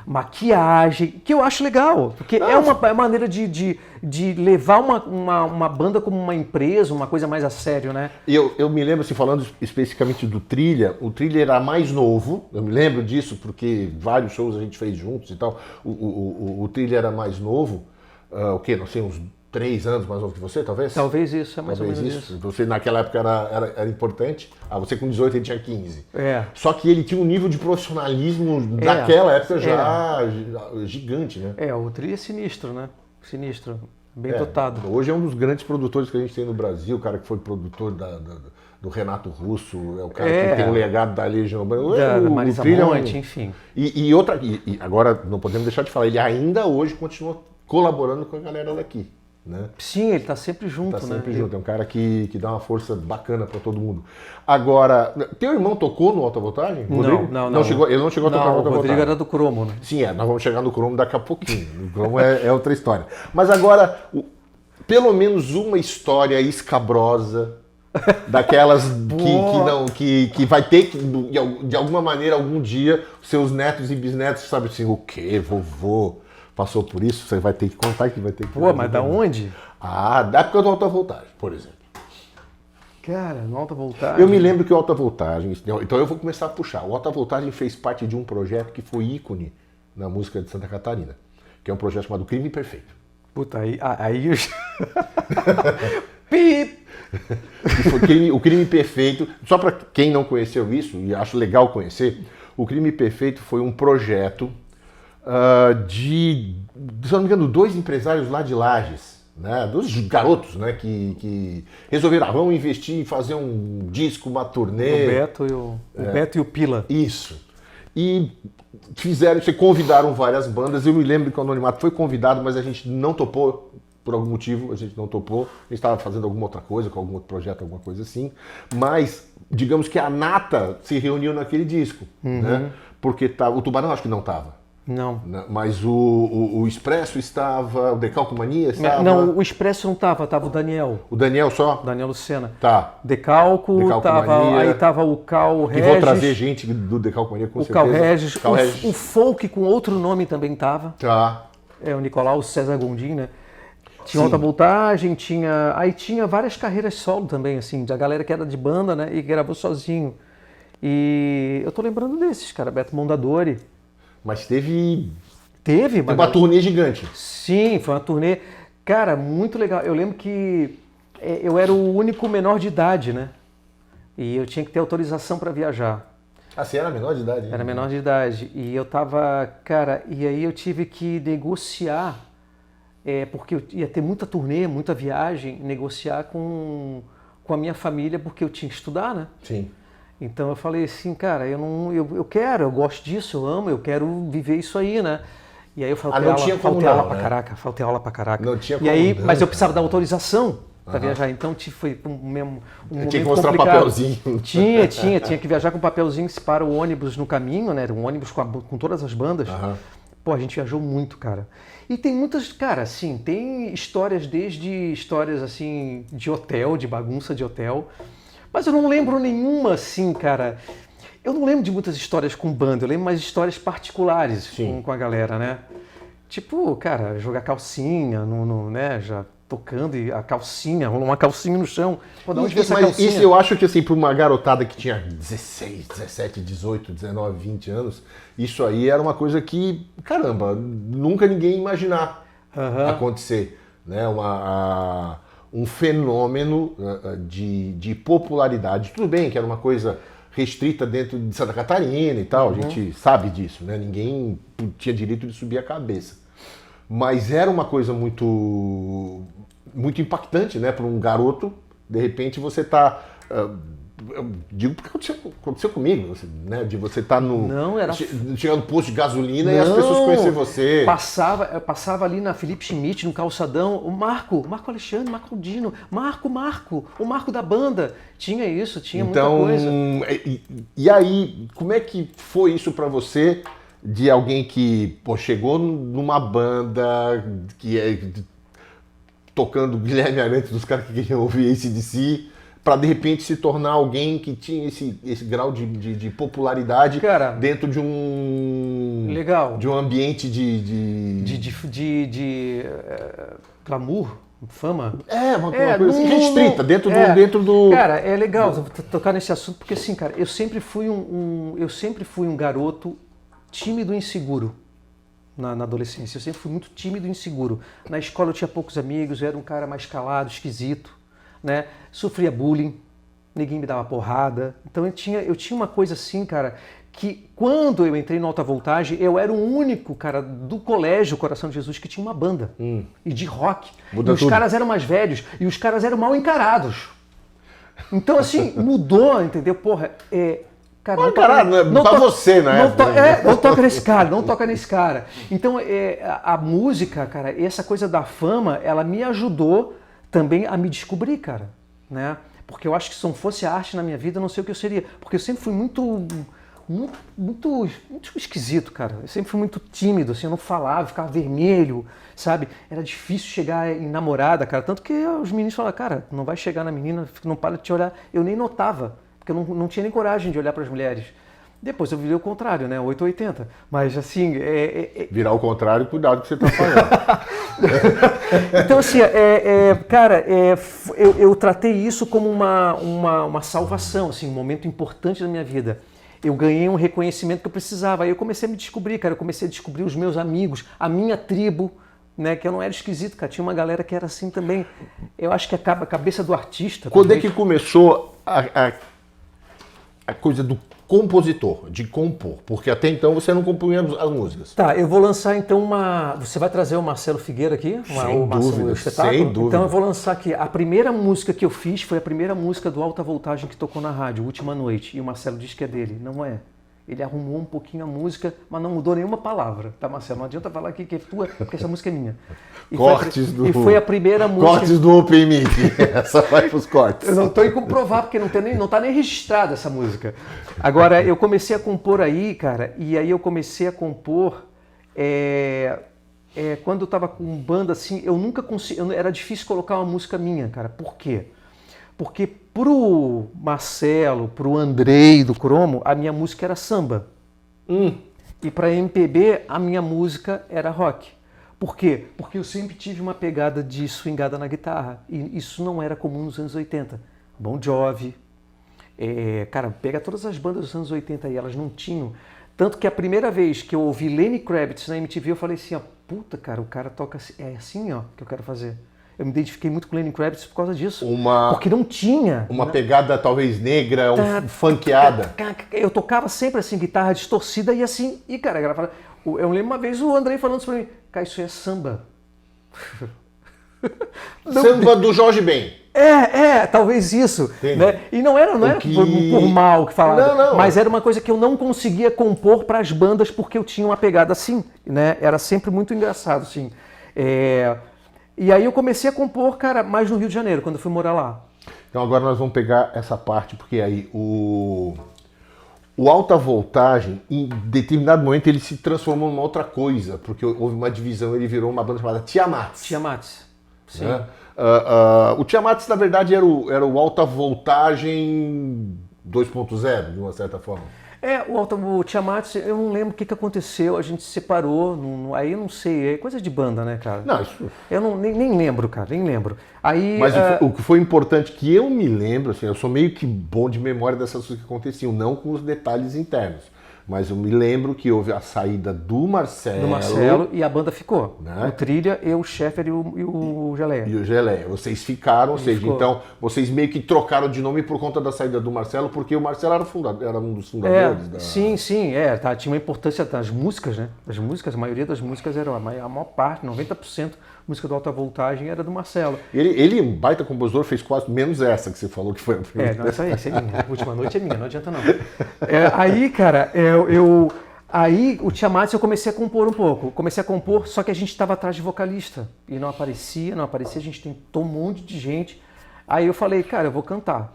maquiagem, que eu acho legal. Porque é uma maneira de levar uma banda como uma empresa, uma coisa mais a sério, né? E eu me lembro, assim, falando especificamente do Trilha, o Trilha era mais novo, eu me lembro disso porque vários shows a gente fez juntos e tal. O Trilha era mais novo, o quê? Não sei, uns 3 anos mais novo que você, talvez? Talvez isso, mais ou menos isso. Você naquela época era importante. Você com 18, ele tinha 15. É. Só que ele tinha um nível de profissionalismo daquela época já gigante, né? O Trilha é sinistro, né? Sinistro. Bem dotado. Hoje é um dos grandes produtores que a gente tem no Brasil, o cara que foi produtor do Renato Russo, é o cara que tem o legado da Legião Urbana. Da Marisa Monte, enfim. E agora não podemos deixar de falar, ele ainda hoje continua colaborando com a galera daqui. Né? Sim, ele está sempre junto, né? Está sempre junto, é um cara que dá uma força bacana para todo mundo. Agora, teu irmão tocou no Alta Voltagem? Rodrigo? Não. Ele não chegou a tocar no Alta Voltagem. O Rodrigo era do Cromo, né? Sim, nós vamos chegar no Cromo daqui a pouquinho. O Cromo é outra história. Mas agora, pelo menos uma história escabrosa, daquelas que vai ter que, de alguma maneira, algum dia, seus netos e bisnetos sabem assim, o quê, vovô? Passou por isso, você vai ter que contar que vai ter que... mas da onde? Da época do Alta Voltagem, por exemplo. Cara, no Alta Voltagem... Eu me lembro que o Alta Voltagem... Então eu vou começar a puxar. O Alta Voltagem fez parte de um projeto que foi ícone na música de Santa Catarina, que é um projeto chamado Crime Perfeito. Puta, aí... Pip! O Crime Perfeito, só para quem não conheceu isso, e acho legal conhecer, o Crime Perfeito foi um projeto... se não me engano, 2 empresários lá de Lages, né, dos garotos, né, que resolveram, vamos investir em fazer um disco, uma turnê. O Beto e o Pila. Isso. E convidaram várias bandas. Eu me lembro que o Anonimato foi convidado, mas a gente não topou, por algum motivo, a gente não topou. A gente estava fazendo alguma outra coisa, com algum outro projeto, alguma coisa assim. Mas, digamos que a nata se reuniu naquele disco, né, porque o Tubarão acho que não estava. Não. Mas o Expresso estava, o Decalco Mania estava... Não, o Expresso não estava, estava o Daniel. O Daniel só? Daniel Lucena. Tá. Decalco Mania, aí estava o Cal Regis. Que vou trazer gente do Decalco Mania, com certeza. O Cal Regis. O Folk com outro nome também estava. Tá. O Nicolau César Gondim, né? Tinha Alta Voltagem, aí tinha várias carreiras solo também, assim, da galera que era de banda, né? E gravou sozinho. E eu tô lembrando desses, cara, Beto Mondadori. Mas teve uma turnê gigante. Sim, foi uma turnê. Cara, muito legal. Eu lembro que eu era o único menor de idade, né? E eu tinha que ter autorização para viajar. Ah, você era menor de idade? Hein? Era menor de idade. E eu tava, cara, e aí eu tive que negociar, porque eu ia ter muita turnê, muita viagem, negociar com a minha família, porque eu tinha que estudar, né? Sim. Então eu falei assim, cara, eu quero, eu gosto disso, eu amo, eu quero viver isso aí, né? E aí eu faltei aula pra caraca, faltei aula pra caraca. Não tinha e como aí, não, mas eu precisava da autorização para Aham. viajar, então foi um momento Tinha que mostrar complicado. papelzinho. Tinha que viajar com papelzinho para o ônibus no caminho, né? Era um ônibus com todas as bandas. Aham. Pô, a gente viajou muito, cara. E tem muitas, cara, assim, tem histórias desde histórias assim de hotel, de bagunça de hotel. Mas eu não lembro nenhuma assim, cara. Eu não lembro de muitas histórias com banda, eu lembro mais histórias particulares com a galera, né? Tipo, cara, jogar calcinha, né? Já tocando e a calcinha, rolou uma calcinha no chão. Pô, de onde veio essa Mas calcinha? isso eu acho que assim, para uma garotada que tinha 16, 17, 18, 19, 20 anos, isso aí era uma coisa que, caramba, nunca ninguém ia imaginar acontecer. Né? Um fenômeno de popularidade. Tudo bem que era uma coisa restrita dentro de Santa Catarina e tal, a gente sabe disso, né? Ninguém tinha direito de subir a cabeça. Mas era uma coisa muito impactante, né? Para um garoto, de repente você tá... eu digo porque aconteceu comigo, né? De você estar chegando no posto de gasolina e as pessoas conhecerem você. Eu passava ali na Felipe Schmidt, no calçadão, o Marco Alexandre, Marco Aldino, o Marco da banda. Tinha isso, tinha muita coisa. E aí, como é que foi isso para você, de alguém que chegou numa banda que tocando Guilherme Arantes, dos caras que queriam ouvir AC/DC, para de repente se tornar alguém que tinha esse grau de popularidade, cara, dentro de um ambiente de glamour, fama. Uma coisa assim, restrita, dentro do... Cara, é legal tocar nesse assunto, porque assim, cara, eu sempre fui um garoto tímido e inseguro na adolescência. Eu sempre fui muito tímido e inseguro. Na escola eu tinha poucos amigos, eu era um cara mais calado, esquisito, né? Sofria bullying, ninguém me dava porrada. Então eu tinha uma coisa assim, cara, que quando eu entrei no Alta Voltagem, eu era o único cara do colégio Coração de Jesus que tinha uma banda e de rock. Muda e os tudo. Caras eram mais velhos e os caras eram mal encarados. Então assim, mudou, entendeu? Porra, cara, não pra você, né? Não toca nesse cara. Então, a música, cara, essa coisa da fama, ela me ajudou também a me descobrir, cara, né? Porque eu acho que se não fosse a arte na minha vida, eu não sei o que eu seria. Porque eu sempre fui muito esquisito, cara. Eu sempre fui muito tímido, assim, eu não falava, ficava vermelho, sabe? Era difícil chegar em namorada, cara. Tanto que os meninos falavam, cara, não vai chegar na menina, não para de te olhar. Eu nem notava. Porque eu não tinha nem coragem de olhar para as mulheres. Depois eu virei o contrário, né? 880. Mas assim... Virar o contrário, cuidado que você está falando. Então assim, cara, eu tratei isso como uma salvação, assim, um momento importante da minha vida. Eu ganhei um reconhecimento que eu precisava. Aí eu comecei a me descobrir, cara. Eu comecei a descobrir os meus amigos, a minha tribo, né, que eu não era esquisito, cara. Tinha uma galera que era assim também. Eu acho que a cabeça do artista... Quando é que começou a coisa do compositor, de compor? Porque até então você não compunha as músicas. Tá, eu vou lançar então Você vai trazer o Marcelo Figueira aqui? Sem dúvida. Então eu vou lançar aqui. A primeira música que eu fiz foi a primeira música do Alta Voltagem que tocou na rádio, Última Noite. E o Marcelo diz que é dele. Não é. Ele arrumou um pouquinho a música, mas não mudou nenhuma palavra. Tá, Marcelo? Não adianta falar aqui que é tua, porque essa música é minha. E foi a primeira música... Cortes do Open Mic. Essa vai pros cortes. Eu não estou em comprovar, porque não tá nem registrada essa música. Agora, eu comecei a compor aí, cara, e aí eu comecei a compor... quando eu estava com banda, assim, eu nunca consegui... Era difícil colocar uma música minha, cara. Por quê? Porque pro Marcelo, pro Andrei do Cromo, a minha música era samba. E pra MPB, a minha música era rock. Por quê? Porque eu sempre tive uma pegada de swingada na guitarra. E isso não era comum nos anos 80. Bon Jovi. Cara, pega todas as bandas dos anos 80 aí, elas não tinham. Tanto que a primeira vez que eu ouvi Lenny Kravitz na MTV, eu falei assim, ó, puta, cara, o cara toca assim, é assim, ó, que eu quero fazer. Eu me identifiquei muito com o Lenny Kravitz por causa disso. Porque não tinha. Uma pegada talvez negra, funkeada. Eu tocava sempre assim, guitarra distorcida e assim. E, cara, eu lembro uma vez o Andrei falando isso pra mim. Cara, isso é samba. Samba do Jorge Ben. Talvez isso. Né? E não era por mal que falava. Não. Mas era uma coisa que eu não conseguia compor para as bandas porque eu tinha uma pegada assim. Né? Era sempre muito engraçado, assim. E aí eu comecei a compor, cara, mais no Rio de Janeiro, quando eu fui morar lá. Então agora nós vamos pegar essa parte, porque aí o Alta Voltagem, em determinado momento, ele se transformou numa outra coisa, porque houve uma divisão, ele virou uma banda chamada Tiamat. Sim. Né? O Tiamat, na verdade, era o Alta Voltagem 2.0, de uma certa forma. O Tiamat, eu não lembro o que aconteceu, a gente se separou, aí eu não sei, é coisa de banda, né, cara? Não, isso... Eu nem lembro, cara, nem lembro. Aí, mas o que foi importante que eu me lembro, assim, eu sou meio que bom de memória dessas coisas que aconteciam, não com os detalhes internos. Mas eu me lembro que houve a saída do Marcelo e a banda ficou. Né? O Trilha, eu, o Scheffer e o Geleia. E o Geleia. Vocês ficaram, ou seja, então vocês meio que trocaram de nome por conta da saída do Marcelo, porque o Marcelo era um dos fundadores. Sim, tinha uma importância das músicas, né? Das músicas, a maioria das músicas era a maior parte, 90%, música do Alta Voltagem era do Marcelo. Ele, um baita compositor, fez quase menos essa que você falou que foi a primeira. Essa é minha. A última noite é minha, não adianta não. Aí, cara, aí o Tiamat eu comecei a compor um pouco. Comecei a compor, só que a gente estava atrás de vocalista. E não aparecia, a gente tentou um monte de gente. Aí eu falei, cara, eu vou cantar.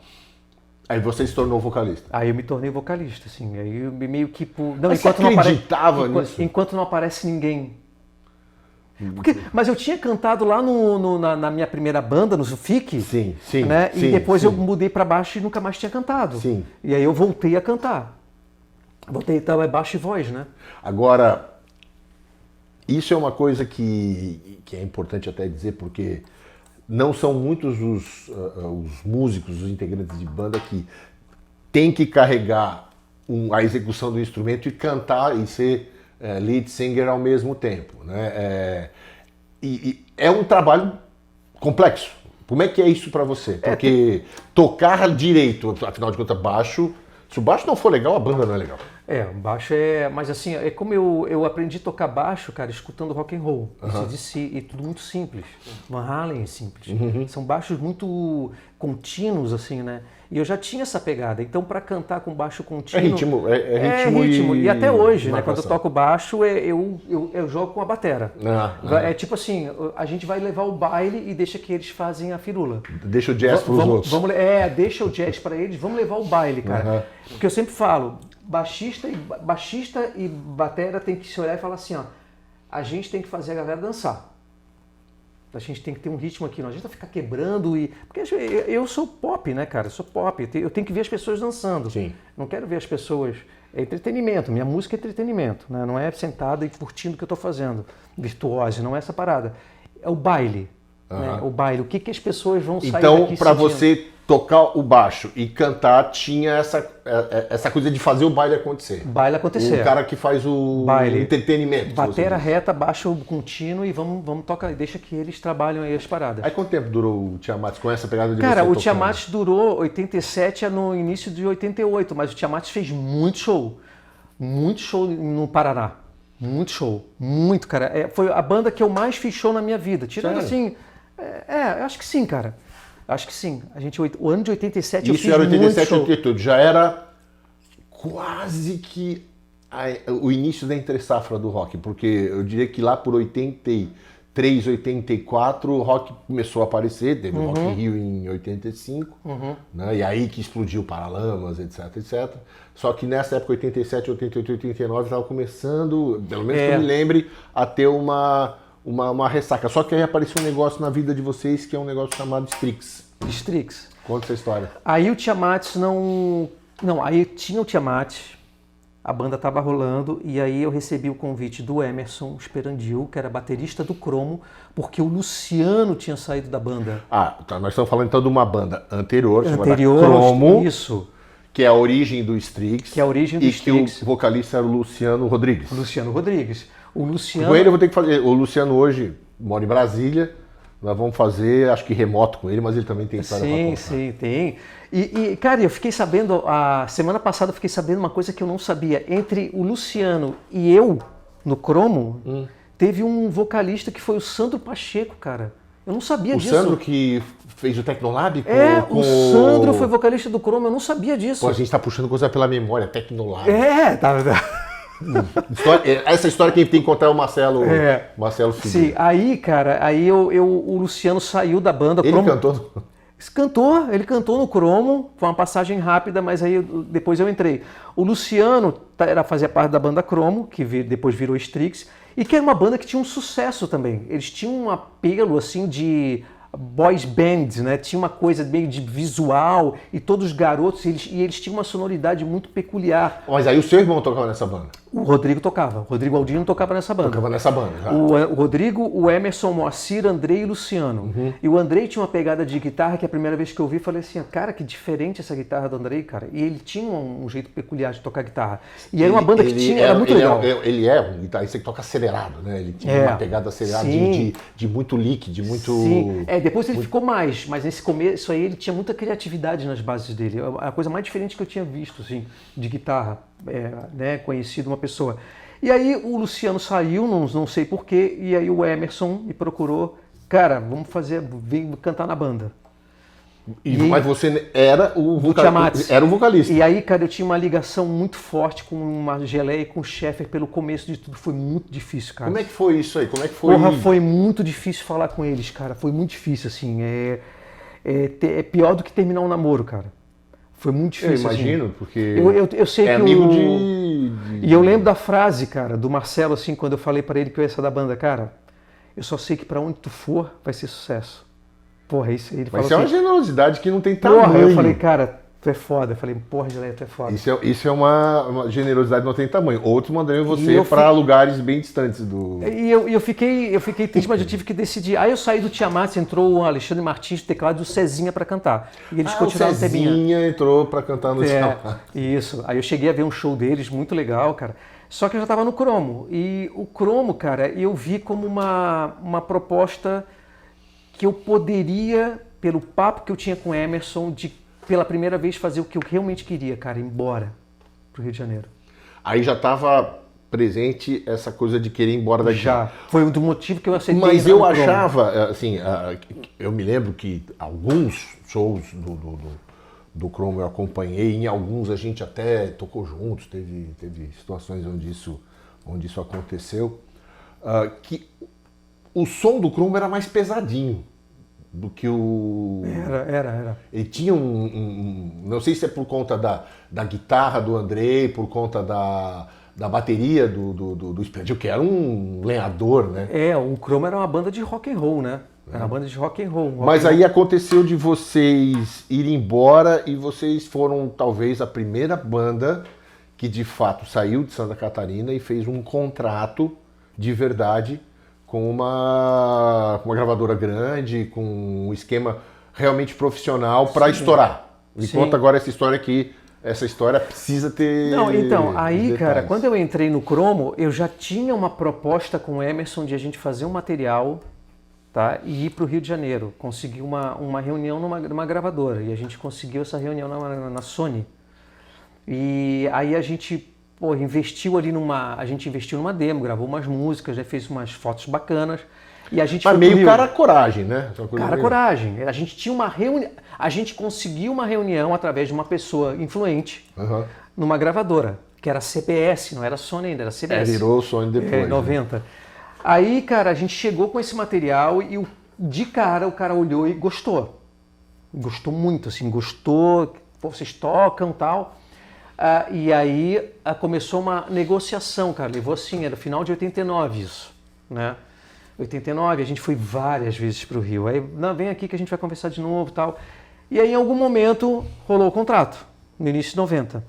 Aí você se tornou vocalista? Aí eu me tornei vocalista, assim. Aí eu meio que... Mas você acreditava nisso? Enquanto não aparece ninguém. Mas eu tinha cantado lá na minha primeira banda, no FIC, sim, né? Sim, e depois eu mudei para baixo e nunca mais tinha cantado. Sim. E aí eu voltei a cantar. Voltei, então é baixo e voz, né? Agora, isso é uma coisa que é importante até dizer, porque não são muitos os músicos, os integrantes de banda que têm que carregar a execução do instrumento e cantar e ser lead singer ao mesmo tempo, né? E é um trabalho complexo. Como é que é isso para você? Porque tocar direito, afinal de contas, baixo, se o baixo não for legal, a banda não é legal. O baixo mas assim, é como eu aprendi a tocar baixo, cara, escutando rock and roll, e tudo muito simples. Van Halen é simples. São baixos muito contínuos, assim, né? E eu já tinha essa pegada. Então, para cantar com baixo contínuo... É ritmo. E até hoje, né? Quando eu toco baixo, eu jogo com a batera. É tipo assim, a gente vai levar o baile e deixa que eles fazem a firula. Deixa o jazz para os outros. Deixa o jazz para eles, vamos levar o baile, cara. Porque eu sempre falo, baixista e batera tem que se olhar e falar assim, ó, a gente tem que fazer a galera dançar. A gente tem que ter um ritmo aqui, não adianta ficar quebrando porque eu sou pop, né, cara? Eu sou pop, eu tenho que ver as pessoas dançando. Sim. Não quero ver as pessoas... É entretenimento, minha música é entretenimento, né? Não é sentada e curtindo o que eu estou fazendo. Virtuose, não é essa parada. É o baile. Né? O baile, o que as pessoas vão sair daqui sentindo. Então, para você tocar o baixo e cantar, tinha essa coisa de fazer o baile acontecer. Baile acontecer. O cara que faz o baile, entretenimento. Batera reta, baixo contínuo e vamos tocar, deixa que eles trabalham aí as paradas. Aí quanto tempo durou o Tiamat com essa pegada de Cara, você o Tiamat durou 87 no início de 88, mas o Tiamat fez muito show no Paraná. Muito show, muito, cara. Foi a banda que eu mais fiz show na minha vida. Tirando assim, eu acho que sim, cara. Acho que sim. O ano de 87 eu fiz muito show. Isso era 87, 88. Já era quase que o início da entre-safra do rock. Porque eu diria que lá por 83, 84, o rock começou a aparecer. Teve o Rock in Rio em 85. Né? E aí que explodiu Paralamas, etc, etc. Só que nessa época, 87, 88, 89, estava começando, pelo menos que eu me lembre, a ter uma ressaca. Só que aí apareceu um negócio na vida de vocês que é um negócio chamado Strix. Strix. Conta essa história. Aí o Tiamat aí tinha o Tiamat, a banda estava rolando, e aí eu recebi o convite do Emerson Esperandil, que era baterista do Cromo, porque o Luciano tinha saído da banda. Tá, nós estamos falando então de uma banda anterior Cromo. Isso. Que é a origem do Strix. E que o vocalista era o Luciano Rodrigues. Luciano Rodrigues. O Luciano... Com ele eu vou ter que fazer. O Luciano hoje mora em Brasília. Nós vamos fazer, acho que remoto com ele, mas ele também tem história pra contar. Sim, tem. Cara, eu fiquei sabendo, a semana passada eu fiquei sabendo uma coisa que eu não sabia. Entre o Luciano e eu, no Cromo, teve um vocalista que foi o Sandro Pacheco, cara. Eu não sabia disso. O Sandro que fez o Tecnolab? O Sandro foi vocalista do Cromo, eu não sabia disso. Pô, a gente tá puxando coisa pela memória, Tecnolab. Tá. Essa história quem tem que contar é o Marcelo, Marcelo Filho. Sim, aí, cara, o Luciano saiu da banda. Ele cantou? Ele cantou no Cromo, foi uma passagem rápida, mas aí depois eu entrei. O Luciano fazia parte da banda Cromo, que depois virou Strix, e que era uma banda que tinha um sucesso também. Eles tinham um apelo, assim, de boys band, né? Tinha uma coisa meio de visual, e todos os garotos, eles tinham uma sonoridade muito peculiar. Mas aí o seu irmão tocava nessa banda? O Rodrigo tocava. O Rodrigo Aldino tocava nessa banda. Tocava nessa banda, já. O Rodrigo, o Emerson, o Moacir, Andrei e Luciano. E o Andrei tinha uma pegada de guitarra que a primeira vez que eu ouvi, falei assim, cara, que diferente essa guitarra do Andrei, cara. E ele tinha um jeito peculiar de tocar guitarra. E era uma banda que tinha, era muito legal. Ele é um guitarrista que toca acelerado, né? Ele tinha uma pegada acelerada de muito lick, de muito... Sim, depois ele ficou mais, mas nesse começo aí ele tinha muita criatividade nas bases dele. A coisa mais diferente que eu tinha visto, assim, de guitarra. Né, conhecido uma pessoa. E aí o Luciano saiu, não sei porquê, e aí o Emerson me procurou, cara, vem cantar na banda. Mas você era o vocalista. E aí, cara, eu tinha uma ligação muito forte com uma Geleia e com o Sheffer pelo começo de tudo, foi muito difícil, cara. Como é que foi isso aí? Como é que foi? Porra, foi muito difícil falar com eles, cara, foi muito difícil, assim, é pior do que terminar um namoro, cara. Foi muito difícil. Eu imagino, assim. Porque eu sei que amigo E eu lembro da frase, cara, do Marcelo, assim, quando eu falei pra ele que eu ia sair da banda, cara, eu só sei que pra onde tu for vai ser sucesso. Porra, isso aí ele falou assim. Mas isso é uma generosidade que não tem tamanho. Porra, eu falei, cara, tu é foda. Eu falei, porra, Geleia, tu é foda. Isso é uma generosidade que não tem tamanho. Outros mandariam você para lugares bem distantes do... E eu fiquei triste, mas eu tive que decidir. Aí eu saí do Tiamat, entrou o Alexandre Martins do teclado e o Cezinha para cantar. E eles continuaram o Cezinha entrou para cantar no Tiamat. Isso. Aí eu cheguei a ver um show deles, muito legal, cara. Só que eu já estava no Cromo. E o Cromo, cara, eu vi como uma proposta que eu poderia, pelo papo que eu tinha com o Emerson, de pela primeira vez fazer o que eu realmente queria, cara, ir embora pro Rio de Janeiro. Aí já estava presente essa coisa de querer ir embora daqui. Já. Foi um motivo que eu aceitei. Mas eu achava, assim, eu me lembro que alguns shows do Cromo eu acompanhei, em alguns a gente até tocou juntos, teve situações onde isso aconteceu, que o som do Cromo era mais pesadinho do que o... Era. Ele tinha não sei se é por conta da guitarra do Andrei, por conta da bateria do Splendid, que era um lenhador, né? O Cromo era uma banda de rock and roll, né? Era uma banda de rock and roll. Mas aí aconteceu de vocês irem embora e vocês foram talvez a primeira banda que de fato saiu de Santa Catarina e fez um contrato de verdade com uma gravadora grande, com um esquema realmente profissional para estourar. Me conta agora essa história aqui. Essa história precisa ter... Não, então, aí, detalhes. cara, quando eu entrei no Cromo, eu já tinha uma proposta com o Emerson de a gente fazer um material, tá, e ir para o Rio de Janeiro. Conseguir uma reunião numa gravadora. E a gente conseguiu essa reunião na Sony. E aí a gente... investiu ali a gente investiu numa demo, gravou umas músicas, já fez umas fotos bacanas. E a gente Mas meio cara coragem, né? Cara coragem. A gente tinha uma reunião, a gente conseguiu uma reunião através de uma pessoa influente numa gravadora, que era CBS, não era Sony ainda, era CBS. Virou Sony depois. 90. Né? Aí, cara, a gente chegou com esse material e de cara o cara olhou e gostou. Gostou muito, assim, gostou, vocês tocam e tal. E aí começou uma negociação, cara, levou assim, era final de 89 isso, né? 89, a gente foi várias vezes para o Rio, aí não, vem aqui que a gente vai conversar de novo e tal. E aí em algum momento rolou o contrato, no início de 90,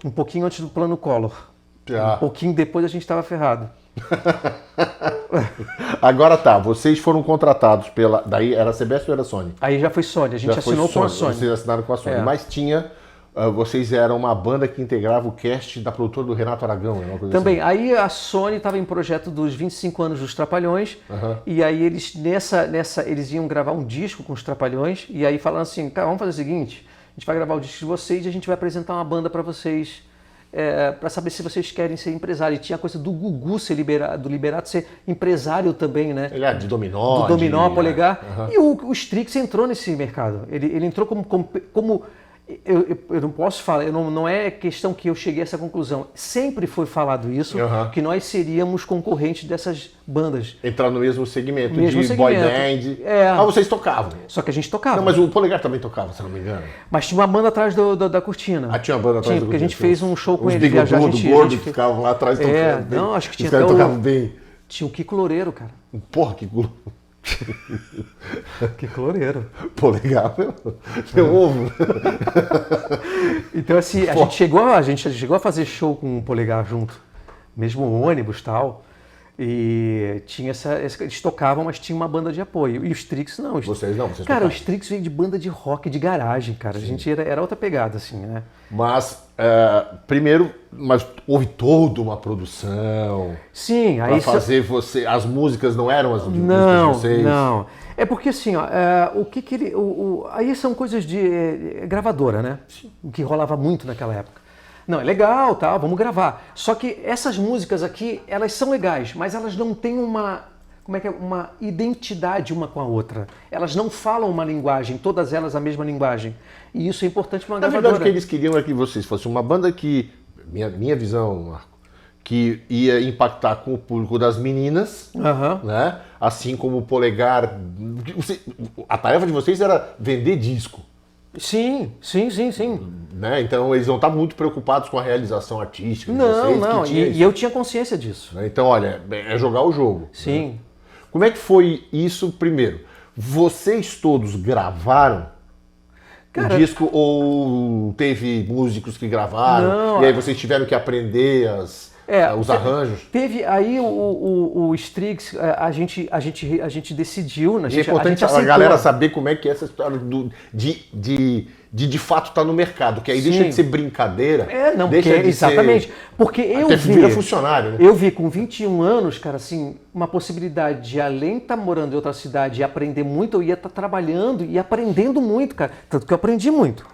um pouquinho antes do plano Collor. Um pouquinho depois a gente estava ferrado. Agora tá, vocês foram contratados daí era CBS ou era Sony? Aí já foi Sony, a gente assinou com a Sony. Vocês assinaram com a Sony, mas tinha vocês eram uma banda que integrava o cast da produtora do Renato Aragão, uma coisa Também. assim. Aí a Sony estava em projeto dos 25 anos dos Trapalhões, e aí eles eles iam gravar um disco com os Trapalhões, e aí falaram assim, cara, vamos fazer o seguinte, a gente vai gravar o disco de vocês e a gente vai apresentar uma banda para vocês, para saber se vocês querem ser empresário. E tinha a coisa do Gugu ser do Liberato ser empresário também, né? Ele é de Dominó. Do Dominó, Polegar. E o Strix entrou nesse mercado. Ele entrou como eu não posso falar, não é questão que eu cheguei a essa conclusão. Sempre foi falado isso, que nós seríamos concorrentes dessas bandas. Entrar no mesmo segmento de boy band. Ah, vocês tocavam. Só que a gente tocava. Não, mas o Polegar também tocava, se não me engano. Mas tinha uma banda atrás da cortina. Ah, tinha uma banda atrás da cortina. Porque a gente fez um show com eles. eles. Os bigodudos, gordos, que ficavam lá atrás tocando bem. Não, acho que tinha até tocavam bem. Tinha o Kiko Loureiro, cara. Porra, que culo. Que cloreiro. Pô, legal, meu ovo. Então, assim, a gente chegou a fazer show com o Polegar junto, mesmo ônibus e tal. E tinha eles tocavam, mas tinha uma banda de apoio. E os Strix não. Vocês não, vocês Cara, tocavam. os Strix veio de banda de rock de garagem, cara. Sim. A gente era outra pegada, assim, né? Mas, primeiro, houve toda uma produção. Sim, aí. Pra fazer as músicas não eram as músicas de vocês? Não. É porque assim, ó, aí são coisas de gravadora, né? O que rolava muito naquela época. Não, é legal, tá, vamos gravar. Só que essas músicas aqui, elas são legais, mas elas não têm uma identidade uma com a outra. Elas não falam uma linguagem, todas elas a mesma linguagem. E isso é importante para uma gravadora. Na verdade, o que eles queriam é que vocês fossem uma banda que, minha visão, Marco, que ia impactar com o público das meninas, né? Assim como o Polegar. A tarefa de vocês era vender disco. Sim. Né? Então eles não estavam muito preocupados com a realização artística de vocês. Não, e eu tinha consciência disso. Então, olha, é jogar o jogo. Sim. Né? Como é que foi isso primeiro? Vocês todos gravaram o disco ou teve músicos que gravaram? Não, e aí vocês tiveram que aprender os arranjos? Teve aí o Strix, a gente decidiu, né? É importante a galera saber como é que é essa história de fato estar no mercado, que aí deixa de ser brincadeira. Exatamente. Porque eu vira funcionário, né? Eu vi com 21 anos, cara, assim, uma possibilidade de, além de estar morando em outra cidade e aprender muito, eu ia estar trabalhando e aprendendo muito, cara. Tanto que eu aprendi muito.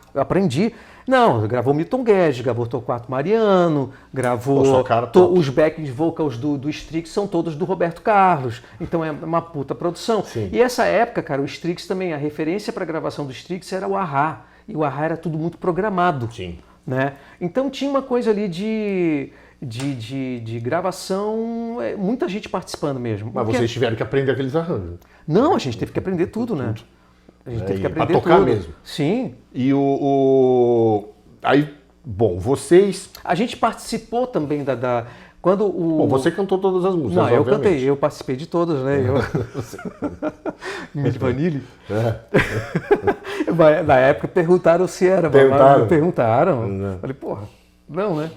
Gravou Milton Guedes, gravou Torquato Mariano, gravou os backing vocals do Strix são todos do Roberto Carlos. Então é uma puta produção. Sim. E essa época, cara, o Strix também, a referência para a gravação do Strix era o A-ha. E o A-ha era tudo muito programado. Sim. Né? Então tinha uma coisa ali de gravação, muita gente participando mesmo. Mas vocês tiveram que aprender aqueles arranjos. Não, a gente teve que aprender tudo, né? A gente teve que aprender pra tocar tudo. Mesmo. Sim. E aí, bom, vocês... A gente participou também quando o... Bom, você cantou todas as músicas, Não, eu obviamente. cantei, eu participei de todas, né? Milli Vanilli. Na época perguntaram se era. Perguntaram. Não. Falei, porra, não, né?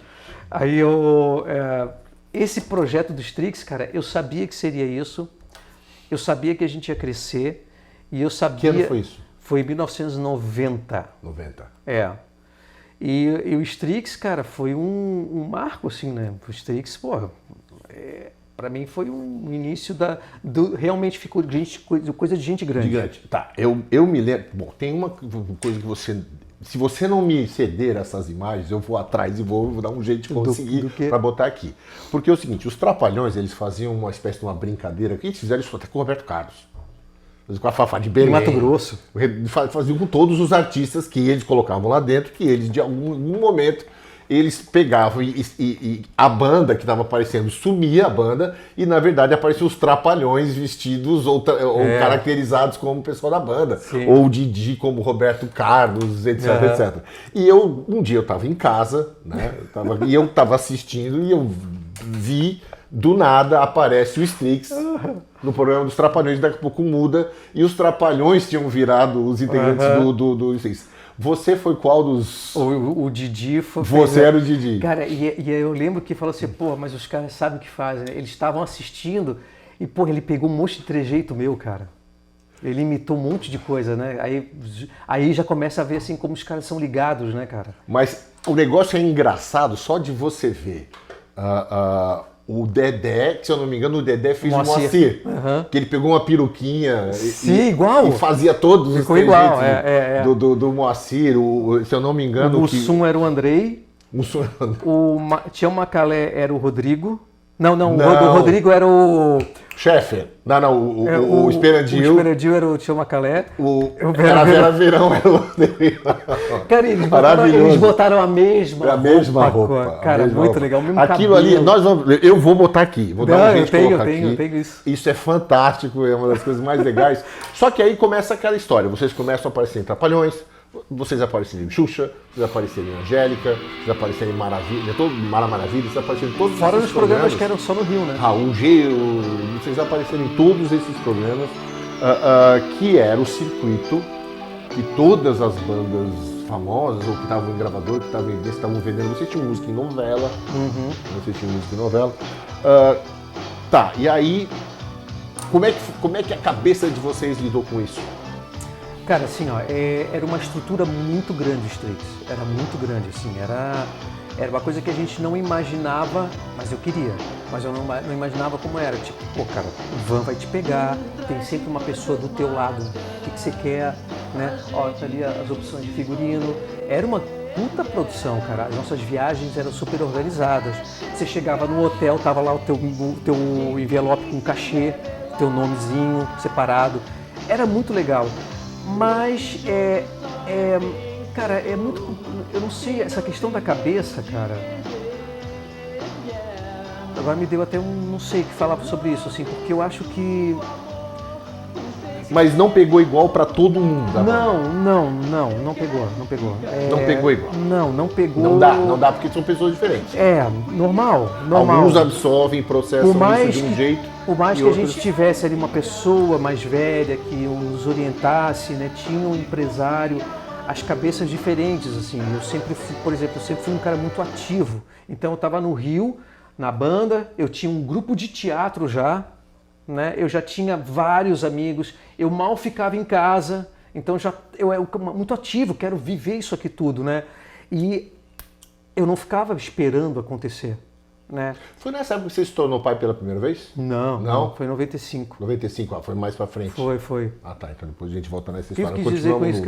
Aí esse projeto do Strix, cara, eu sabia que seria isso. Eu sabia que a gente ia crescer. E eu sabia... Que ano foi isso? Foi em 1990. 90. E o Strix, cara, foi um marco, assim, né? O Strix, porra, pra mim foi um início realmente ficou coisa de gente grande. Tá, eu me lembro... Bom, tem uma coisa que você... Se você não me ceder essas imagens, eu vou atrás e vou dar um jeito de conseguir para botar aqui. Porque é o seguinte, os Trapalhões, eles faziam uma espécie de uma brincadeira, que eles fizeram isso até com o Roberto Carlos. Com a Fafá de Belém. Em Mato Grosso. Faziam com todos os artistas que eles colocavam lá dentro, que eles, de algum momento, eles pegavam e a banda que estava aparecendo sumia a banda e, na verdade, apareciam os Trapalhões vestidos ou caracterizados como o pessoal da banda. Sim. Ou o Didi como Roberto Carlos, etc, etc. E um dia eu estava em casa, né? Eu estava assistindo e eu vi... Do nada aparece o Strix no programa dos Trapalhões, daqui a pouco muda, e os Trapalhões tinham virado os integrantes do Strix. Você foi qual dos... O Didi foi... Você era o Didi. Cara, e eu lembro que falou assim, pô, mas os caras sabem o que fazem, né? Eles estavam assistindo e, pô, ele pegou um monte de trejeito meu, cara. Ele imitou um monte de coisa, né? Aí já começa a ver assim como os caras são ligados, né, cara? Mas o negócio é engraçado só de você ver o Dedé, que se eu não me engano, o Dedé fez o Moacir. Que ele pegou uma peruquinha igual. E fazia todos Ficou os igual, trejeitos do Moacir. Se eu não me engano... O Mussum era o Andrei. Mussum era o Andrei. Tinha o Macalé, era o Rodrigo. Não, o Rodrigo era o... Sheffer. O Esperandil. O Esperandil era o Tio Macalé. Era a Vera Verão, era o Rodrigo. Cara, eles botaram a mesma roupa. Cara, muito legal. Aquilo ali, eu vou botar aqui. Vou dar um jeito de colocar aqui. Eu tenho isso. Isso é fantástico, é uma das coisas mais legais. Só que aí começa aquela história. Vocês começam a aparecer em Trapalhões, vocês aparecerem em Xuxa, vocês aparecerem em Angélica, vocês aparecerem em Maravilha, Maravilha, vocês aparecerem em todos Fora esses os programas que eram só no Rio, né? Raul G, vocês apareceram em todos esses programas, que era o circuito que todas as bandas famosas, ou que estavam em gravador, que estavam vendendo, vocês tinham música em novela, vocês tinham música em novela. Tá, e aí, como é que a cabeça de vocês lidou com isso? Cara, assim, ó, era uma estrutura muito grande o Strix, era muito grande, assim, era uma coisa que a gente não imaginava, mas eu queria, mas eu não imaginava como era, tipo, pô, cara, o van vai te pegar, tem sempre uma pessoa do teu lado, o que você quer, né, ó, tá ali as opções de figurino, era uma puta produção, cara, as nossas viagens eram super organizadas, você chegava no hotel, tava lá o teu envelope com cachê, teu nomezinho separado, era muito legal. Mas cara, é muito. Eu não sei, essa questão da cabeça, cara. Agora me deu até não sei o que falar sobre isso, assim, porque eu acho que. Mas não pegou igual pra todo mundo? Não pegou. Não pegou igual? Não pegou. Não dá porque são pessoas diferentes. Normal. Alguns absorvem, processam isso de um jeito. Por mais que a gente tivesse ali uma pessoa mais velha que nos orientasse, né, tinha um empresário, as cabeças diferentes, assim. Eu sempre fui um cara muito ativo. Então eu estava no Rio, na banda, eu tinha um grupo de teatro já, né? Eu já tinha vários amigos, eu mal ficava em casa, então eu era muito ativo, quero viver isso aqui tudo, né? E eu não ficava esperando acontecer, né? Foi nessa época que você se tornou pai pela primeira vez? Não, foi em 95. 95, foi mais pra frente. Foi. Ah, tá, então depois a gente volta nessa O que história. tu quis dizer com isso?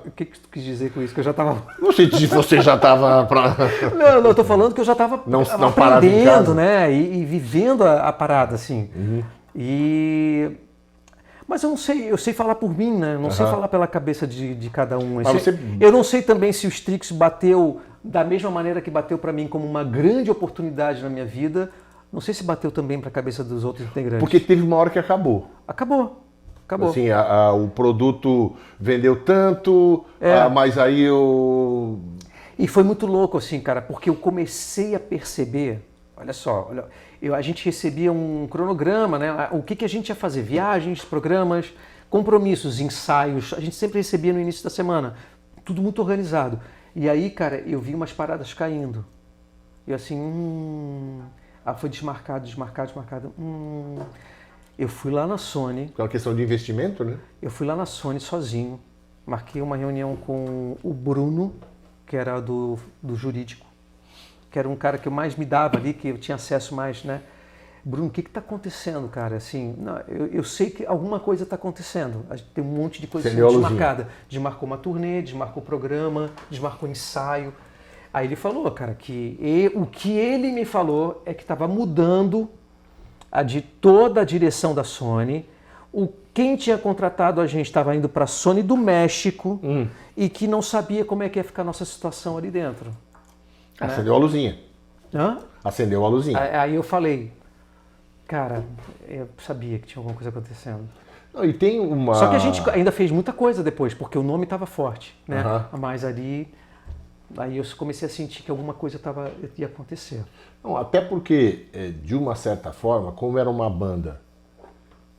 O que tu quis dizer com isso? Que eu já tava... Não sei se você já tava... Não, eu tô falando que eu já tava não aprendendo, né? E vivendo a parada, assim. Mas eu não sei, eu sei falar por mim, né? Eu não sei falar pela cabeça de cada um. Eu não sei também se o Strix bateu da mesma maneira que bateu para mim como uma grande oportunidade na minha vida. Não sei se bateu também para a cabeça dos outros integrantes. Porque teve uma hora que acabou. Acabou. Assim, o produto vendeu tanto, mas aí eu... E foi muito louco, assim, cara, porque eu comecei a perceber, olha só, a gente recebia um cronograma, né? O que a gente ia fazer? Viagens, programas, compromissos, ensaios, a gente sempre recebia no início da semana, tudo muito organizado. E aí, cara, eu vi umas paradas caindo. E assim, foi desmarcado. Eu fui lá na Sony. É uma questão de investimento, né? Eu fui lá na Sony sozinho, marquei uma reunião com o Bruno, que era do jurídico, que era um cara que eu mais me dava ali, que eu tinha acesso mais, né? Bruno, o que está acontecendo, cara? Assim, eu sei que alguma coisa está acontecendo. Tem um monte de coisa desmarcada. Desmarcou uma turnê, desmarcou programa, desmarcou ensaio. Aí ele falou, cara, o que ele me falou é que estava mudando toda a direção da Sony. Quem tinha contratado a gente estava indo para a Sony do México e que não sabia como é que ia ficar a nossa situação ali dentro. Acendeu a luzinha. Hã? Acendeu a luzinha. Aí eu falei, cara, eu sabia que tinha alguma coisa acontecendo. Não, e tem uma... Só que a gente ainda fez muita coisa depois, porque o nome estava forte, né? Mas aí eu comecei a sentir que alguma coisa ia acontecer. Não, até porque, de uma certa forma, como era uma banda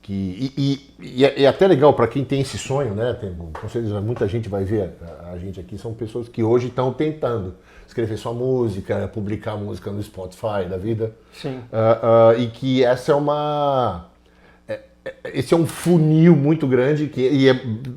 que... é até legal para quem tem esse sonho, né? Com certeza muita gente vai ver a gente aqui, são pessoas que hoje estão tentando escrever sua música, publicar música no Spotify da vida. Sim. E que essa é uma... esse é um funil muito grande,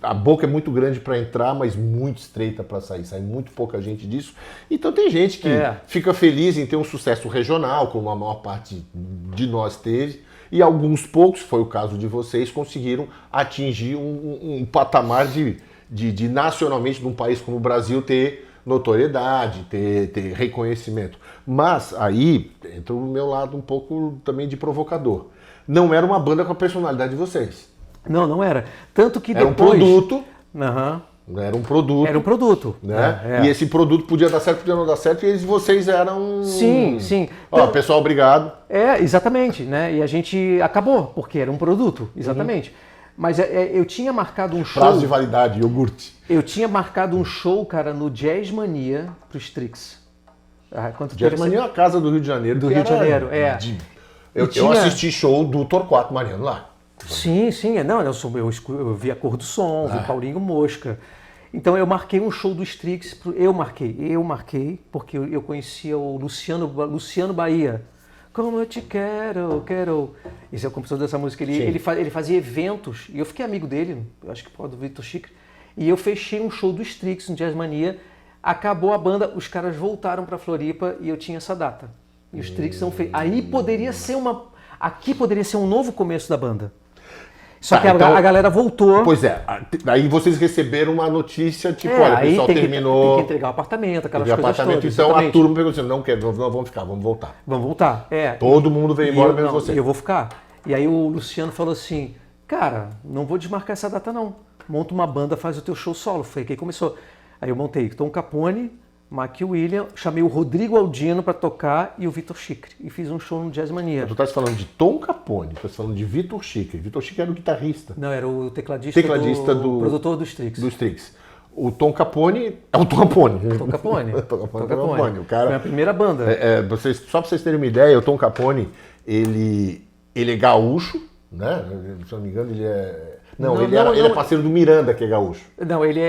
a boca é muito grande para entrar, mas muito estreita para sair. Sai muito pouca gente disso. Então tem gente que fica feliz em ter um sucesso regional, como a maior parte de nós teve, e alguns poucos, foi o caso de vocês, conseguiram atingir um patamar de nacionalmente, num país como o Brasil, ter notoriedade, ter reconhecimento. Mas aí entra o meu lado um pouco também de provocador. Não era uma banda com a personalidade de vocês. Não era. Tanto que era depois... um produto. Uhum. Era um produto. Era um produto. Né? E esse produto podia dar certo, podia não dar certo, e vocês eram... Sim. Ó, pessoal, obrigado. Exatamente. Né? E a gente acabou, porque era um produto, exatamente. Mas eu tinha marcado um show... Prazo de validade, iogurte. Eu tinha marcado um show, cara, no Jazz Mania pro Strix. Jazz Mania é a casa do Rio de Janeiro. Do Rio de Janeiro, Eu assisti show do Torquato Mariano lá. Sim. Não, eu vi a Cor do Som, vi Paulinho Mosca. Então eu marquei um show do Strix. Eu marquei, porque eu conhecia o Luciano Bahia. Como eu te quero. Esse é o compositor dessa música. Ele fazia eventos, e eu fiquei amigo dele, eu acho que por causa do Vitor Chicre. E eu fechei um show do Strix no Jazz Mania. Acabou a banda, os caras voltaram para Floripa e eu tinha essa data. E os Strix não fez. Aí poderia ser aqui poderia ser um novo começo da banda. Só que então, a galera voltou. Pois é. Aí vocês receberam uma notícia, tipo, olha, o pessoal terminou. Tem que entregar o apartamento, aquelas coisas todas. Então exatamente. A turma pegou assim, não vamos ficar, vamos voltar. Vamos voltar, Todo mundo veio embora, menos você. Eu vou ficar. E aí o Luciano falou assim, cara, não vou desmarcar essa data não. Monta uma banda, faz o teu show solo. Foi que aí começou. Aí eu montei Tom Capone, Mac William, chamei o Rodrigo Aldino para tocar e o Vitor Chicre. E fiz um show no Jazz Mania. Tu estás falando de Tom Capone, tu estás falando de Vitor Chicre. Vitor Chicre era o guitarrista. Não, era o tecladista do produtor do Strix. Do Strix. O Tom Capone é o Tom Capone. Tom Capone. Tom Capone. O cara, foi a primeira banda. Só para vocês terem uma ideia, o Tom Capone, ele é gaúcho, né? Se não me engano, ele é... Ele é parceiro do Miranda, que é gaúcho. Não, ele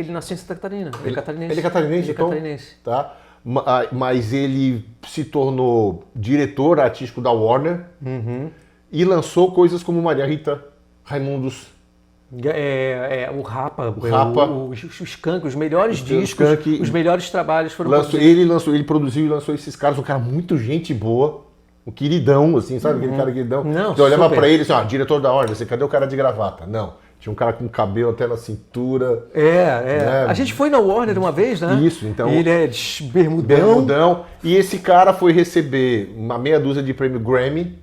nasceu em Santa Catarina. Ele é catarinense. Ele é catarinense, então? Catarinense. Tá? Mas ele se tornou diretor artístico da Warner e lançou coisas como Maria Rita, Raimundos. O Rapa, o Skank, os melhores discos, os melhores trabalhos foram Ele produziu e lançou esses caras, um cara muito gente boa. Um queridão, assim, sabe? Aquele cara queridão. Não, eu olhava pra ele assim, diretor da Ordem, cadê o cara de gravata? Não. Tinha um cara com cabelo até na cintura. Né? A gente foi na Warner uma vez, né? Isso, então. Ele é bermudão. E esse cara foi receber uma meia dúzia de prêmio Grammy.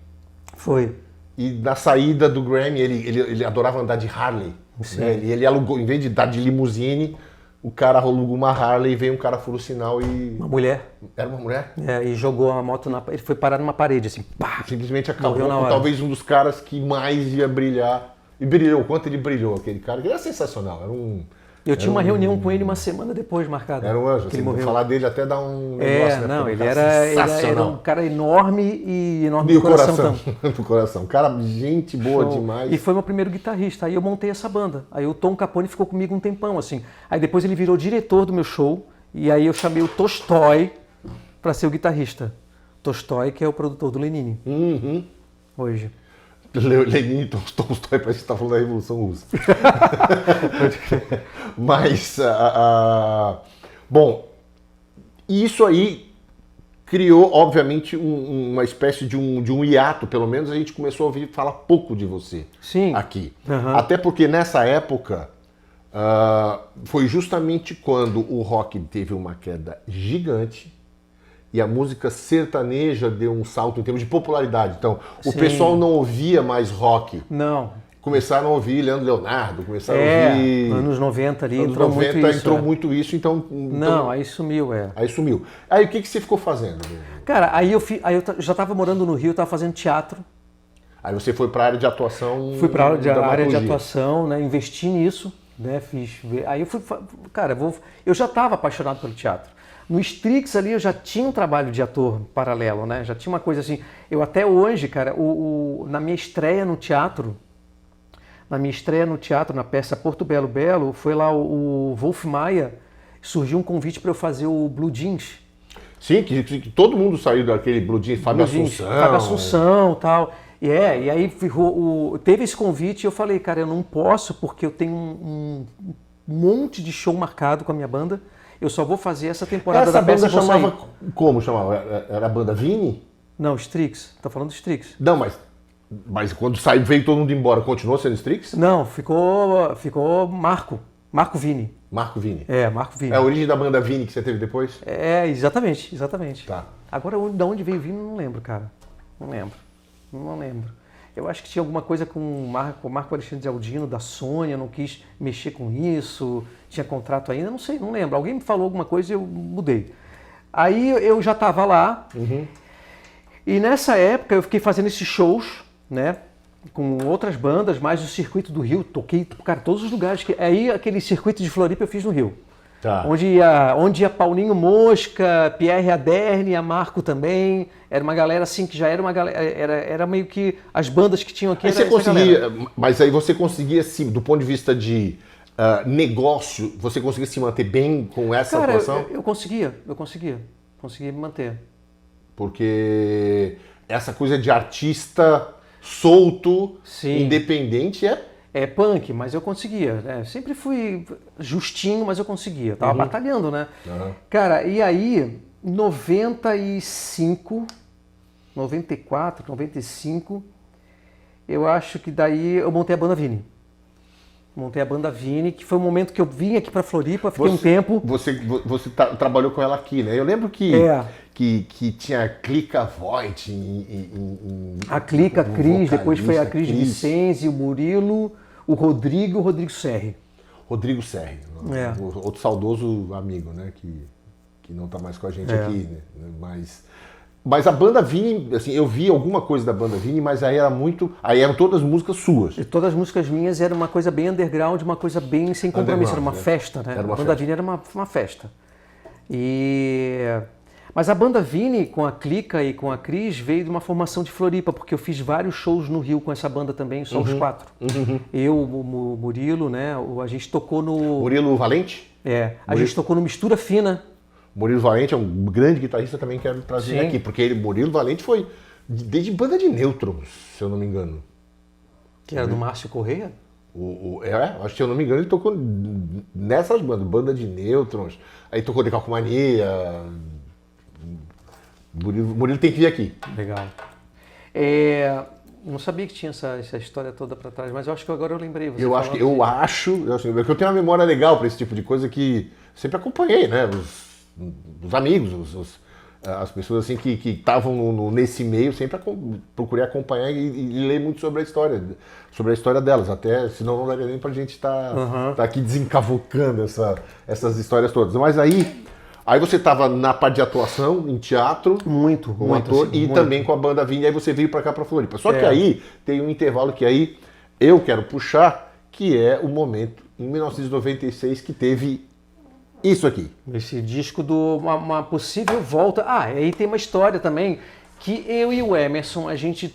Foi. E na saída do Grammy, ele adorava andar de Harley. Né? E ele alugou, em vez de dar de limusine, o cara alugou uma Harley e veio um cara furou o sinal e... Uma mulher. Era uma mulher? E jogou a moto ele foi parar numa parede, assim, pá! Simplesmente acabou com talvez um dos caras que mais ia brilhar. E brilhou, quanto ele brilhou, aquele cara, que era sensacional. Eu tinha uma reunião com ele uma semana depois marcada. Era um anjo, assim, ele morreu. Falar dele até dá um negócio, né? Ele era um cara enorme e enorme do coração. Do coração. Cara, gente boa demais. E foi meu primeiro guitarrista. Aí eu montei essa banda. Aí o Tom Capone ficou comigo um tempão, assim. Aí depois ele virou diretor do meu show. E aí eu chamei o Tolstói para ser o guitarrista. Tolstói, que é o produtor do Lenine. Hoje. Lenin e Tolstói, parece que você está falando da Revolução Russa. Mas, bom, isso aí criou, obviamente, uma espécie de um hiato, pelo menos a gente começou a ouvir falar pouco de você aqui. Até porque nessa época foi justamente quando o rock teve uma queda gigante. E a música sertaneja deu um salto em termos de popularidade. Então, o pessoal não ouvia mais rock. Não. Começaram a ouvir Leandro Leonardo, começaram a ouvir... anos 90 ali, entrou muito isso. Então, aí sumiu, Aí sumiu. Aí o que você ficou fazendo? Cara, aí eu já estava morando no Rio, estava fazendo teatro. Aí você foi para a área de atuação... Fui para a área de atuação, né? Investi nisso, né? Aí eu fui... Cara, eu já estava apaixonado pelo teatro. No Strix ali eu já tinha um trabalho de ator paralelo, né? Já tinha uma coisa assim. Eu até hoje, cara, na minha estreia no teatro, na peça Porto Belo Belo, foi lá o Wolf Maia, surgiu um convite para eu fazer o Blue Jeans. Sim, que todo mundo saiu daquele Blue Jeans, Fábio Assunção e tal. E aí teve esse convite e eu falei, cara, eu não posso porque eu tenho um monte de show marcado com a minha banda. Eu só vou fazer essa temporada Essa da peça banda chamava... Como chamava? Era a banda Vini? Não, Strix. Tá falando do Strix. Não, mas quando saiu, veio todo mundo embora, continuou sendo Strix? Não, ficou Marco Vini. Marco Vini. Marco Vini. É a origem da banda Vini que você teve depois? Exatamente. Tá. Agora, de onde veio Vini, não lembro, cara. Não lembro. Eu acho que tinha alguma coisa com o Marco Alexandre Aldino, da Sony, eu não quis mexer com isso, tinha contrato ainda, não sei, não lembro. Alguém me falou alguma coisa e eu mudei. Aí eu já estava lá, e nessa época eu fiquei fazendo esses shows, né, com outras bandas, mais o circuito do Rio, toquei, cara, todos os lugares. Aí aquele circuito de Floripa eu fiz no Rio. Tá. Onde ia Paulinho Mosca, Pierre Aderne, a Marco também. Era uma galera assim que já era uma galera. Era meio que as bandas que tinham aqui. Aí você conseguia, mas aí você conseguia, sim, do ponto de vista de negócio, você conseguia se manter bem com essa atuação? Eu conseguia me manter. Porque essa coisa de artista solto, sim, independente é punk, mas eu conseguia, né? Sempre fui justinho, mas eu conseguia. Tava batalhando, né? Cara, e aí, 95, 94, 95, eu acho que daí eu montei a banda Vini. Que foi o momento que eu vim aqui pra Floripa, fiquei um tempo. Você trabalhou com ela aqui, né? Eu lembro que tinha a Clica Voigt. A Clica, a Cris, depois foi a Cris Vicenzi, o Murilo, o Rodrigo Serri. Rodrigo Serri, outro saudoso amigo, né? Que não tá mais com a gente aqui, né? Mas a banda Vini, assim, eu vi alguma coisa da banda Vini, mas aí eram todas músicas suas. E todas as músicas minhas eram uma coisa bem underground, uma coisa bem sem compromisso, era uma festa, né? A banda Vini era uma festa. Mas a banda Vini, com a Clica e com a Cris, veio de uma formação de Floripa, porque eu fiz vários shows no Rio com essa banda também, só os quatro. Eu, o Murilo, né? A gente tocou no... Murilo Valente? A gente tocou no Mistura Fina. Murilo Valente é um grande guitarrista, também quero trazer aqui, porque Murilo Valente foi desde banda de Nêutrons, se eu não me engano. Que era do Márcio Correia? Acho que, se eu não me engano, ele tocou nessas bandas, banda de Nêutrons, aí tocou de Calcomania. Murilo tem que vir aqui. Legal. Não sabia que tinha essa história toda para trás, mas eu acho que agora eu lembrei. Eu acho, porque eu tenho uma memória legal para esse tipo de coisa que sempre acompanhei, né? Os amigos, as pessoas assim que estavam nesse meio, sempre procurei acompanhar e ler muito sobre a história delas, até senão não daria nem pra gente estar aqui desencavocando essas histórias todas. Mas aí você estava na parte de atuação, em teatro, como ator, assim, e também com a banda Vini, aí você veio para cá, para Floripa. Só que aí tem um intervalo que aí eu quero puxar, que é o momento, em 1996, que teve isso aqui. Esse disco uma possível volta. Aí tem uma história também, que eu e o Emerson, a gente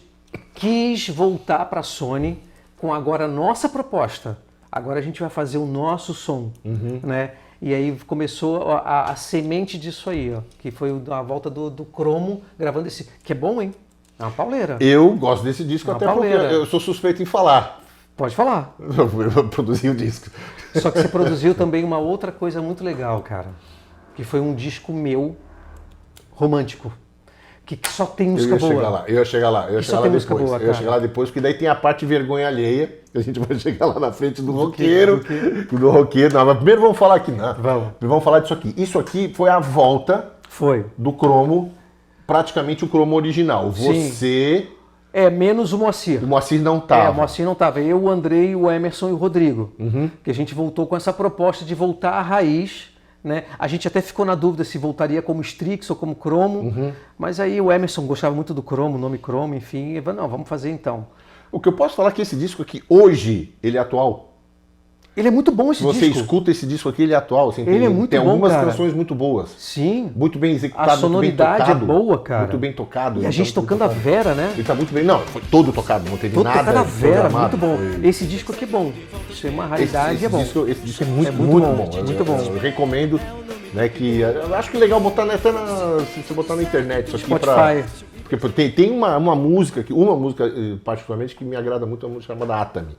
quis voltar para a Sony com agora a nossa proposta. Agora a gente vai fazer o nosso som, né? E aí começou a semente disso aí, ó, que foi a volta do Cromo, gravando esse... Que é bom, hein? É uma pauleira. Eu gosto desse disco, até pauleira. Porque eu sou suspeito em falar. Pode falar. Eu produzi o disco. Só que você produziu também uma outra coisa muito legal, cara. Que foi um disco meu, romântico. Que só tem música boa. Eu ia chegar lá depois, porque daí tem a parte vergonha alheia, que a gente vai chegar lá na frente do roqueiro. Do roqueiro. Não, mas primeiro vamos falar aqui, né? Vamos falar disso aqui. Isso aqui foi a volta do Cromo, praticamente o Cromo original. Você... menos o Moacir. O Moacir não estava. O Moacir não estava. Eu, o Andrei, o Emerson e o Rodrigo. Que a gente voltou com essa proposta de voltar à raiz, né? A gente até ficou na dúvida se voltaria como Strix ou como Cromo, mas aí o Emerson gostava muito do Cromo, o nome Cromo, enfim, e falou, não, vamos fazer então. O que eu posso falar é que esse disco aqui, hoje, ele é atual. Ele é muito bom esse disco. Você escuta esse disco aqui, ele é atual. Assim, ele é muito bom, tem algumas cara. Canções muito boas. Sim. Muito bem executado, a sonoridade muito bem tocado, é boa, cara. Muito bem tocado. E a gente tocando a Vera, né? Ele tá muito bem. Não, foi todo tocado, não teve todo nada. Tocado a Vera, programado. muito bom. Foi... Esse disco aqui é bom. Isso é uma raridade, é bom. Esse disco é muito bom. Muito bom. Eu recomendo, né, que... Eu acho que é legal botar até se você botar na internet isso aqui Spotify. Porque tem uma música, particularmente que me agrada muito, uma música chamada Atami.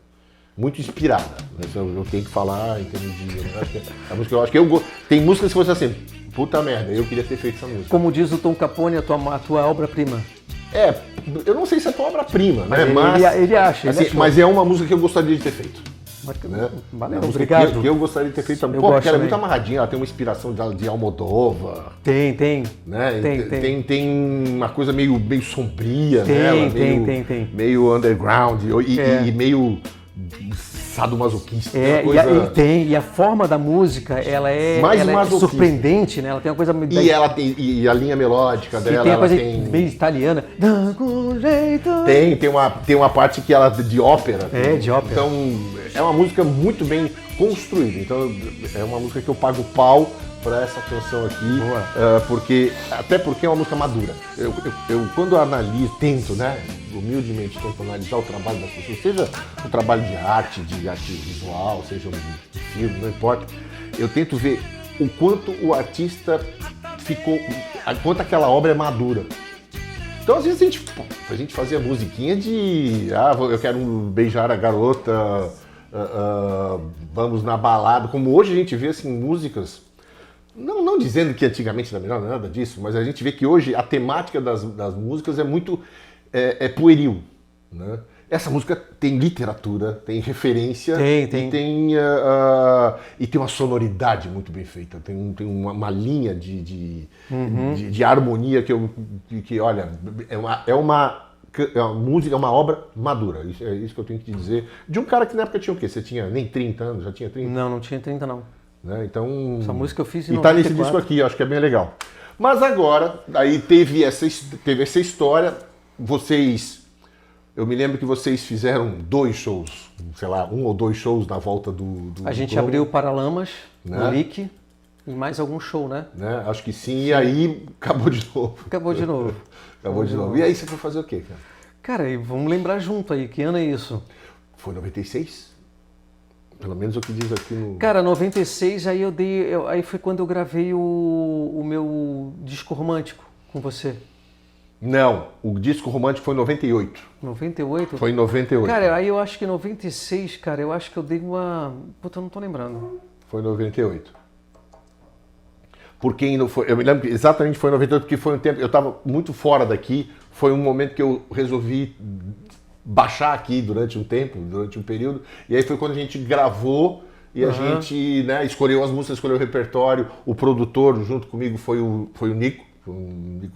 Muito inspirada. Mas eu tenho que falar em termos de. A música, eu acho que tem músicas que você assim, puta merda, eu queria ter feito essa música. Como diz o Tom Capone, a tua obra-prima. Eu não sei se é tua obra-prima, né? Ele acha. Assim, mas é uma música que eu gostaria de ter feito. Né? Valeu, obrigado. Que eu gostaria de ter feito também. Porque ela é muito amarradinha, ela tem uma inspiração de Almodóvar. Tem. Né? Tem uma coisa meio sombria nela, meio underground e meio sadomasoquista. E a forma da música, ela é surpreendente, né? Ela tem uma coisa meio... E a linha melódica dela, tem uma coisa meio italiana. Tem uma parte que ela de ópera. De ópera. Então, é uma música muito bem construída. Então, é uma música que eu pago pau para essa canção aqui, até porque é uma música madura. Eu quando analiso, humildemente tento analisar o trabalho das pessoas, seja o trabalho de arte visual, seja um filme, não importa, eu tento ver o quanto o artista quanto aquela obra é madura. Então, às vezes, a gente fazia musiquinha de eu quero beijar a garota, vamos na balada, como hoje a gente vê assim, músicas. Não dizendo que antigamente era melhor, nada disso, mas a gente vê que hoje a temática das músicas é muito pueril. Né? Essa música tem literatura, tem referência e tem uma sonoridade muito bem feita, tem uma linha de harmonia que olha, é uma música, é uma obra madura, é isso que eu tenho que te dizer. De um cara que na época tinha o quê? Você tinha nem 30 anos, já tinha 30? Não tinha 30 não. Né? Então, essa música eu fiz em 94. E tá nesse disco aqui, eu acho que é bem legal. Mas agora, aí teve essa história, eu me lembro que vocês fizeram 2 shows, sei lá, 1 ou 2 shows na volta do A gente abriu o Paralamas, o Lick, e mais algum show, né? Acho que sim, e aí acabou de novo. Acabou de novo. E aí você foi fazer o quê, cara? Cara, vamos lembrar junto aí, que ano é isso? Foi 96? Pelo menos o que diz aqui no... Cara, 96, aí foi quando eu gravei o meu disco romântico com você. Não, o disco romântico foi em 98. 98? Foi em 98. Cara, aí eu acho que em 96, cara, eu acho que eu dei uma... Puta, eu não tô lembrando. Foi em 98. Porque eu me lembro que exatamente foi em 98, porque foi um tempo... Eu estava muito fora daqui, foi um momento que eu resolvi baixar aqui durante um período, e aí foi quando a gente gravou e a gente escolheu as músicas, escolheu o repertório, o produtor junto comigo foi o Nico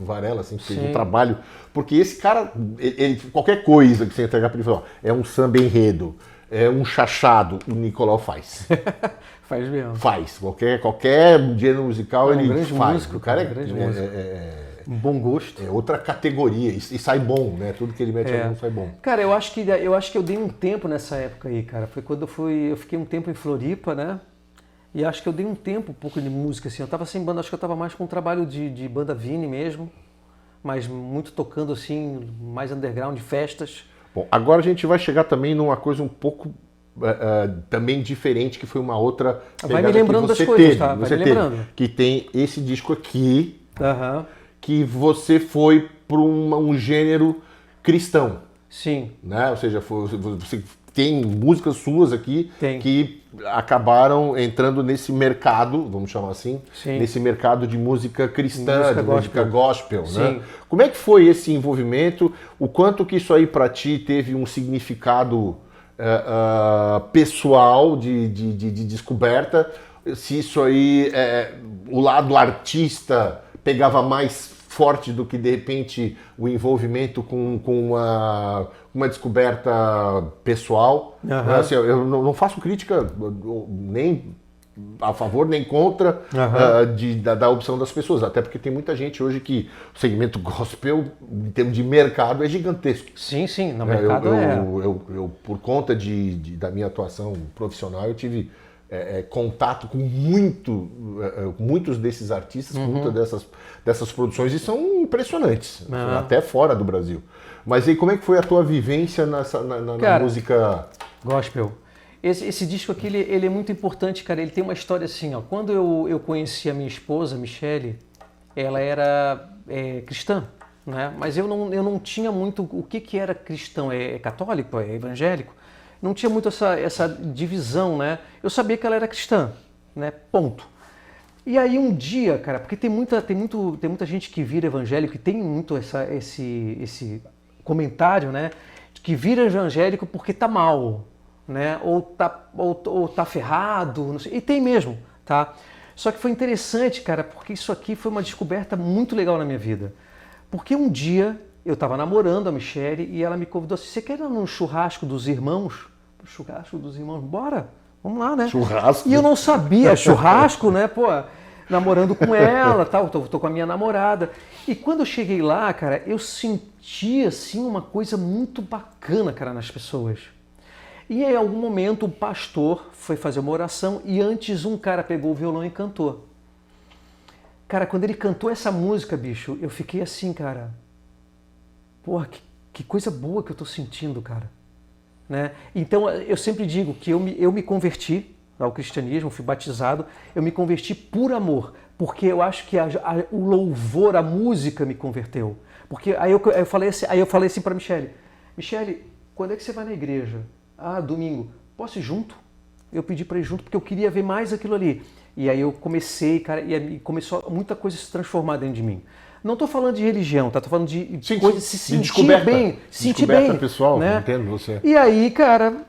Varela, assim, que fez um trabalho, porque esse cara, ele qualquer coisa que você entregar para ele, falou, é um samba enredo, é um chachado, o Nicolau faz. Faz mesmo. Faz, qualquer gênero musical ele faz. Músico, o cara é um bom gosto. É outra categoria e sai bom, né? Tudo que ele mete a mão sai bom. Cara, eu acho que eu dei um tempo nessa época aí, cara. Foi quando eu fiquei um tempo em Floripa, né? E acho que eu dei um tempo, um pouco de música, assim. Eu tava sem banda, acho que eu tava mais com um trabalho de banda Vini mesmo, mas muito tocando, assim, mais underground, festas. Bom, agora a gente vai chegar também numa coisa um pouco também diferente, que foi uma outra... Vai me lembrando das coisas, tá? Vai me lembrando. Que tem esse disco aqui... que você foi para um gênero cristão. Sim. Né? Ou seja, você tem músicas suas aqui tem. Que acabaram entrando nesse mercado, vamos chamar assim, nesse mercado de música cristã, música gospel. Né? Como é que foi esse envolvimento? O quanto que isso aí para ti teve um significado pessoal de descoberta? Se isso aí, o lado artista pegava mais forte do que, de repente, o envolvimento com uma descoberta pessoal. Assim, eu não faço crítica nem a favor nem contra da opção das pessoas, até porque tem muita gente hoje que o segmento gospel, em termos de mercado, é gigantesco. Sim, no mercado eu por conta da minha atuação profissional, eu tive... contato com muitos desses artistas, com muitas dessas produções, e são impressionantes, até fora do Brasil. Mas aí, como é que foi a tua vivência na música... Gospel. Esse disco aqui, ele é muito importante, cara. Ele tem uma história assim, ó. Quando eu conheci a minha esposa, Michele, ela era cristã. né? Mas eu não tinha muito o que era cristão, é católico, é evangélico. Não tinha muito essa divisão, né? Eu sabia que ela era cristã, né? Ponto. E aí um dia, cara, porque tem muita gente que vira evangélico, que tem muito esse comentário, né? Que vira evangélico porque tá mal, né? Ou tá ferrado, não sei. E tem mesmo, tá? Só que foi interessante, cara, porque isso aqui foi uma descoberta muito legal na minha vida. Porque um dia eu estava namorando a Michele e ela me convidou assim, você quer ir num churrasco dos irmãos? Churrasco dos irmãos, bora, vamos lá, né? Churrasco? E eu não sabia, churrasco, né? Pô, namorando com ela, tal, tô com a minha namorada. E quando eu cheguei lá, cara, eu senti, assim, uma coisa muito bacana, cara, nas pessoas. E em algum momento o pastor foi fazer uma oração e antes um cara pegou o violão e cantou. Cara, quando ele cantou essa música, bicho, eu fiquei assim, cara, porra, que coisa boa que eu tô sentindo, cara. Né? Então, eu sempre digo que eu me converti ao cristianismo, fui batizado, eu me converti por amor, porque eu acho que o louvor, a música me converteu. Porque aí eu falei assim para Michele, quando é que você vai na igreja? Ah, domingo. Posso ir junto? Eu pedi para ir junto porque eu queria ver mais aquilo ali. E aí eu comecei, cara, e começou muita coisa a se transformar dentro de mim. Não estou falando de religião, tá? Estou falando de coisa de se sentir bem, sentir bem, pessoal, né? Entendo você. E aí, cara,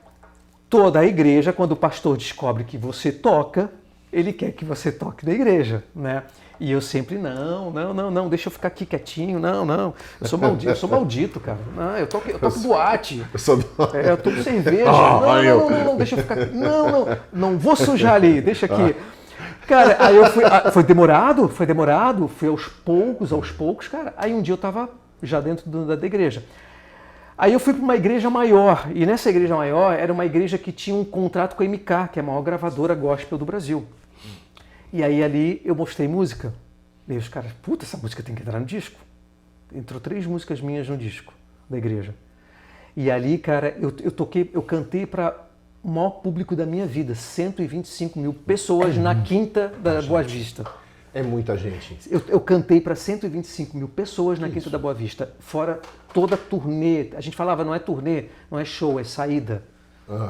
toda a igreja, quando o pastor descobre que você toca, ele quer que você toque na igreja, né? E eu sempre, não, deixa eu ficar aqui quietinho, não, eu sou maldito, cara. Não, eu toco boate, eu toco cerveja, não, deixa eu ficar, não vou sujar ali, deixa aqui. Cara, aí eu fui, foi demorado, fui aos poucos, cara. Aí um dia eu tava já dentro da igreja. Aí eu fui para uma igreja maior, e nessa igreja maior era uma igreja que tinha um contrato com a MK, que é a maior gravadora gospel do Brasil. E aí ali eu mostrei música. E os caras, puta, essa música tem que entrar no disco. Entrou 3 músicas minhas no disco da igreja. E ali, cara, eu cantei para o maior público da minha vida, 125 mil pessoas na Quinta da Boa Vista. É muita gente. Eu cantei para 125 mil pessoas na Quinta da Boa Vista, fora toda a turnê. A gente falava, não é turnê, não é show, é saída.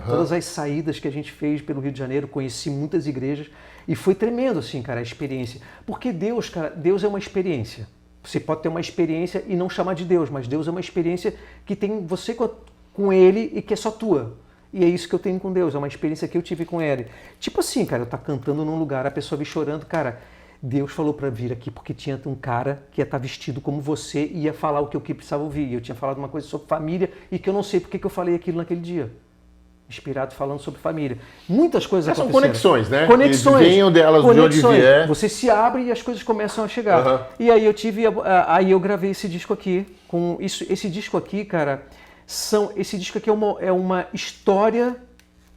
Todas as saídas que a gente fez pelo Rio de Janeiro, conheci muitas igrejas e foi tremendo, assim, cara, a experiência. Porque Deus, cara, Deus é uma experiência. Você pode ter uma experiência e não chamar de Deus, mas Deus é uma experiência que tem você com Ele e que é só tua. E é isso que eu tenho com Deus, é uma experiência que eu tive com Ele. Tipo assim, cara, eu tá cantando num lugar, a pessoa vem chorando, cara, Deus falou para vir aqui porque tinha um cara que ia estar vestido como você e ia falar o que eu precisava ouvir. E eu tinha falado uma coisa sobre família e que eu não sei porque que eu falei aquilo naquele dia. Inspirado falando sobre família. Muitas coisas aconteceram. São conexões, né? Conexões. Venham delas de onde vier. Você se abre e as coisas começam a chegar. E aí aí eu gravei esse disco aqui. Esse disco aqui, cara, esse disco aqui é uma história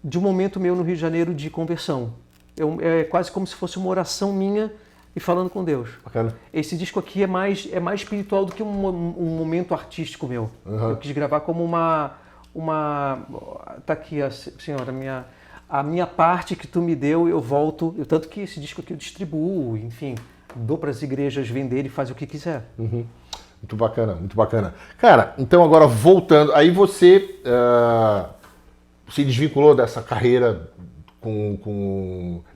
de um momento meu no Rio de Janeiro de conversão. É quase como se fosse uma oração minha e falando com Deus. Bacana. Esse disco aqui é mais espiritual do que um momento artístico meu. Eu quis gravar como tá aqui, senhora, a minha parte que tu me deu, eu volto, tanto que esse disco aqui eu distribuo, enfim, dou para as igrejas vender e faz o que quiser. Muito bacana, muito bacana. Cara, então agora voltando, aí você se desvinculou dessa carreira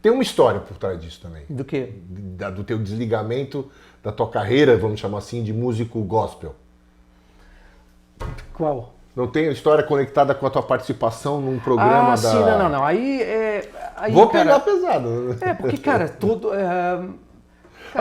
Tem uma história por trás disso também. Do quê? Do teu desligamento da tua carreira, vamos chamar assim, de músico gospel. Qual? Não tem história conectada com a tua participação num programa sim, não. Aí, vou pegar pesado. Porque, cara,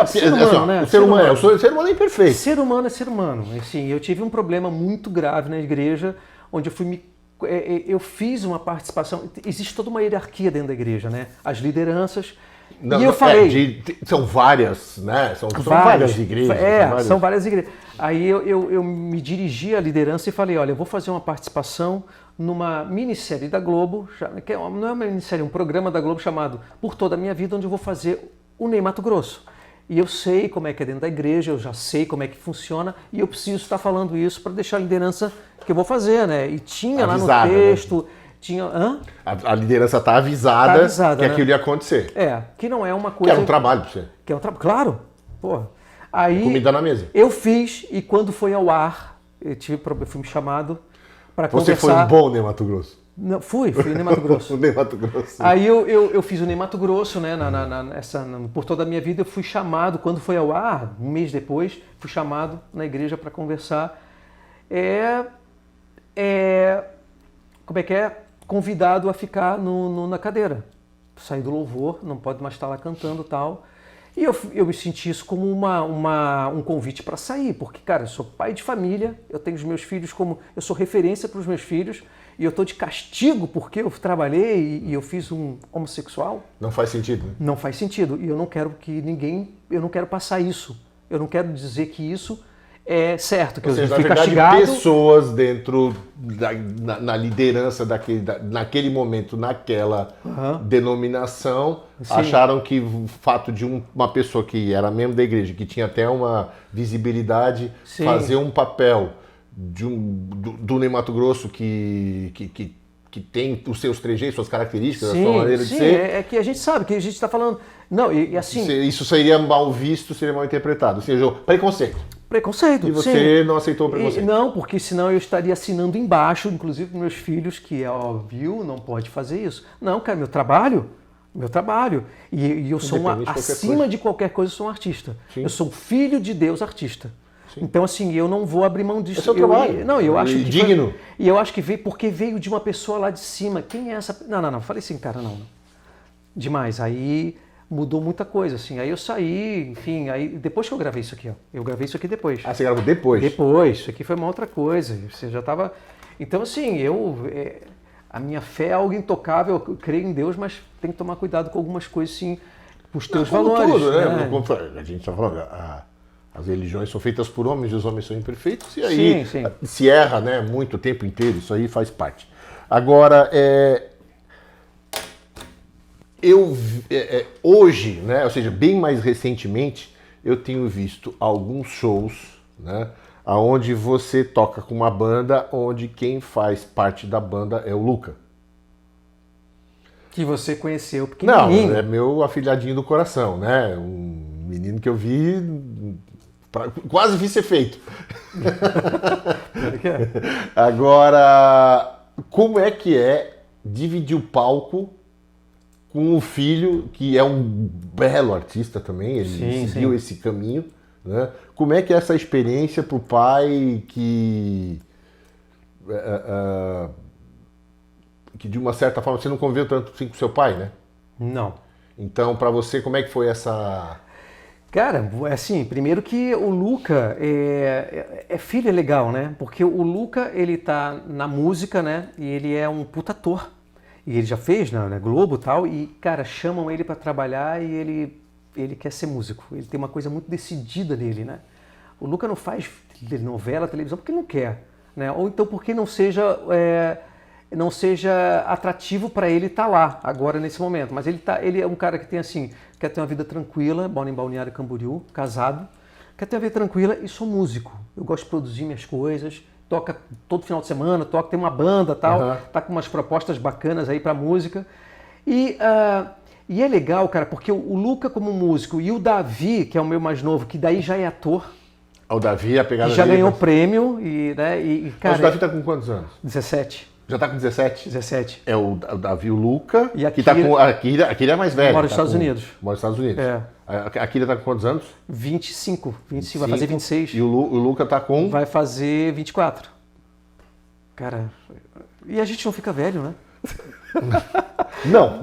ser humano, né? O ser humano é imperfeito. Ser humano é ser humano. Assim, eu tive um problema muito grave na igreja, onde eu fiz uma participação. Existe toda uma hierarquia dentro da igreja, né? As lideranças. Eu falei. São várias, né? São várias igrejas. São várias igrejas. Aí eu me dirigi à liderança e falei: olha, eu vou fazer uma participação numa minissérie da Globo, que não é uma minissérie, é um programa da Globo chamado Por Toda a Minha Vida, onde eu vou fazer o Ney Matogrosso. E eu sei como é que é dentro da igreja, eu já sei como é que funciona, e eu preciso estar falando isso para deixar a liderança que eu vou fazer, né? E tinha avisada, lá no texto... Né? A liderança está avisada que né? aquilo ia acontecer. Que não é uma coisa... Que era um trabalho para você. Claro, porra. Aí Comida na mesa. eu fiz, e quando foi ao ar, eu fui chamado para Você conversar. foi bom, né, Mato Grosso? Não, fui no Mato Grosso. O Mato Grosso. Aí eu fiz o Ney Mato Grosso, né? Por toda a minha vida eu fui chamado, quando foi ao ar, um mês depois, fui chamado na igreja para conversar. Como é que é? Convidado a ficar na cadeira. Saí do louvor, não pode mais estar lá cantando e tal. E eu me senti isso como um convite para sair, porque, cara, eu sou pai de família, eu tenho os meus filhos eu sou referência para os meus filhos, e eu estou de castigo porque eu trabalhei e eu fiz um homossexual. Não faz sentido, né? Não faz sentido. E eu não quero eu não quero passar isso. Eu não quero dizer que isso é certo, que Ou eu seja, fui na verdade, castigado. pessoas dentro na liderança naquele momento, naquela denominação, Sim. acharam que o fato de uma pessoa que era membro da igreja, que tinha até uma visibilidade, Sim. fazer um papel do Ney Mato Grosso que tem os seus trejeitos, suas características, a sua maneira de ser. É que a gente sabe, que a gente está falando... Não, e assim... Isso seria mal visto, seria mal interpretado. Ou seja, preconceito. Preconceito, E você sim. não aceitou o preconceito? Não, porque senão eu estaria assinando embaixo, inclusive para meus filhos, que é óbvio, não pode fazer isso. Não, cara, meu trabalho. E eu sou acima de qualquer coisa, eu sou um artista. Sim. Eu sou um filho de Deus artista. Sim. Então, assim, eu não vou abrir mão disso. É seu trabalho. Eu acho que digno. E eu acho que veio porque veio de uma pessoa lá de cima. Quem é essa? Não. Falei assim, cara, não. Demais. Aí mudou muita coisa, assim. Aí eu saí, enfim, aí depois que eu gravei isso aqui, ó. Eu gravei isso aqui depois. Ah, você gravou depois? Depois. Isso aqui foi uma outra coisa. Você já estava... Então, assim, a minha fé é algo intocável, eu creio em Deus, mas tem que tomar cuidado com algumas coisas, sim, os teus valores. Tudo, né? Né? A gente está falando, as religiões são feitas por homens e os homens são imperfeitos, e aí sim. se erra, né, muito o tempo inteiro, isso aí faz parte. Agora, hoje, né, ou seja, bem mais recentemente, eu tenho visto alguns shows, né, onde você toca com uma banda onde quem faz parte da banda é o Luca. Que você conheceu pequenininho. Não, é meu afilhadinho do coração, né? Um menino que eu vi, quase vi ser feito. Agora, como é que é dividir o palco com o filho, que é um belo artista também, ele seguiu esse caminho, né? Como é que é essa experiência para o pai que de uma certa forma você não conviveu tanto assim com seu pai, né? Não. Então, para você, como é que foi essa... Cara, assim, primeiro que o Luca filho é legal, né? Porque o Luca, ele tá na música, né? E ele é um puta ator. E ele já fez na Globo e tal, e, cara, chamam ele para trabalhar e ele quer ser músico. Ele tem uma coisa muito decidida nele, né? O Luca não faz novela, televisão, porque não quer, né? Ou então porque não seja atrativo para ele estar lá, agora, nesse momento. Mas ele é um cara que tem, assim, quer ter uma vida tranquila, mora em Balneário Camboriú, casado, quer ter uma vida tranquila e sou músico. Eu gosto de produzir minhas coisas, toca todo final de semana, tem uma banda e tal, tá com umas propostas bacanas aí pra música. E é legal, cara, porque o Luca como músico e o Davi, que é o meu mais novo, que daí já é ator. O Davi, a pegada que já dele, ganhou prêmio, cara... Mas o Davi tá com quantos anos? 17. Já tá com 17? 17. É o Davi, o Luca, e a que tá com... A Kira é mais velha. Mora nos Estados Unidos. Mora nos Estados Unidos. É. A Kira tá com quantos anos? 25, vai fazer 26. E o Luca tá com? Vai fazer 24. Cara, e a gente não fica velho, né? Não.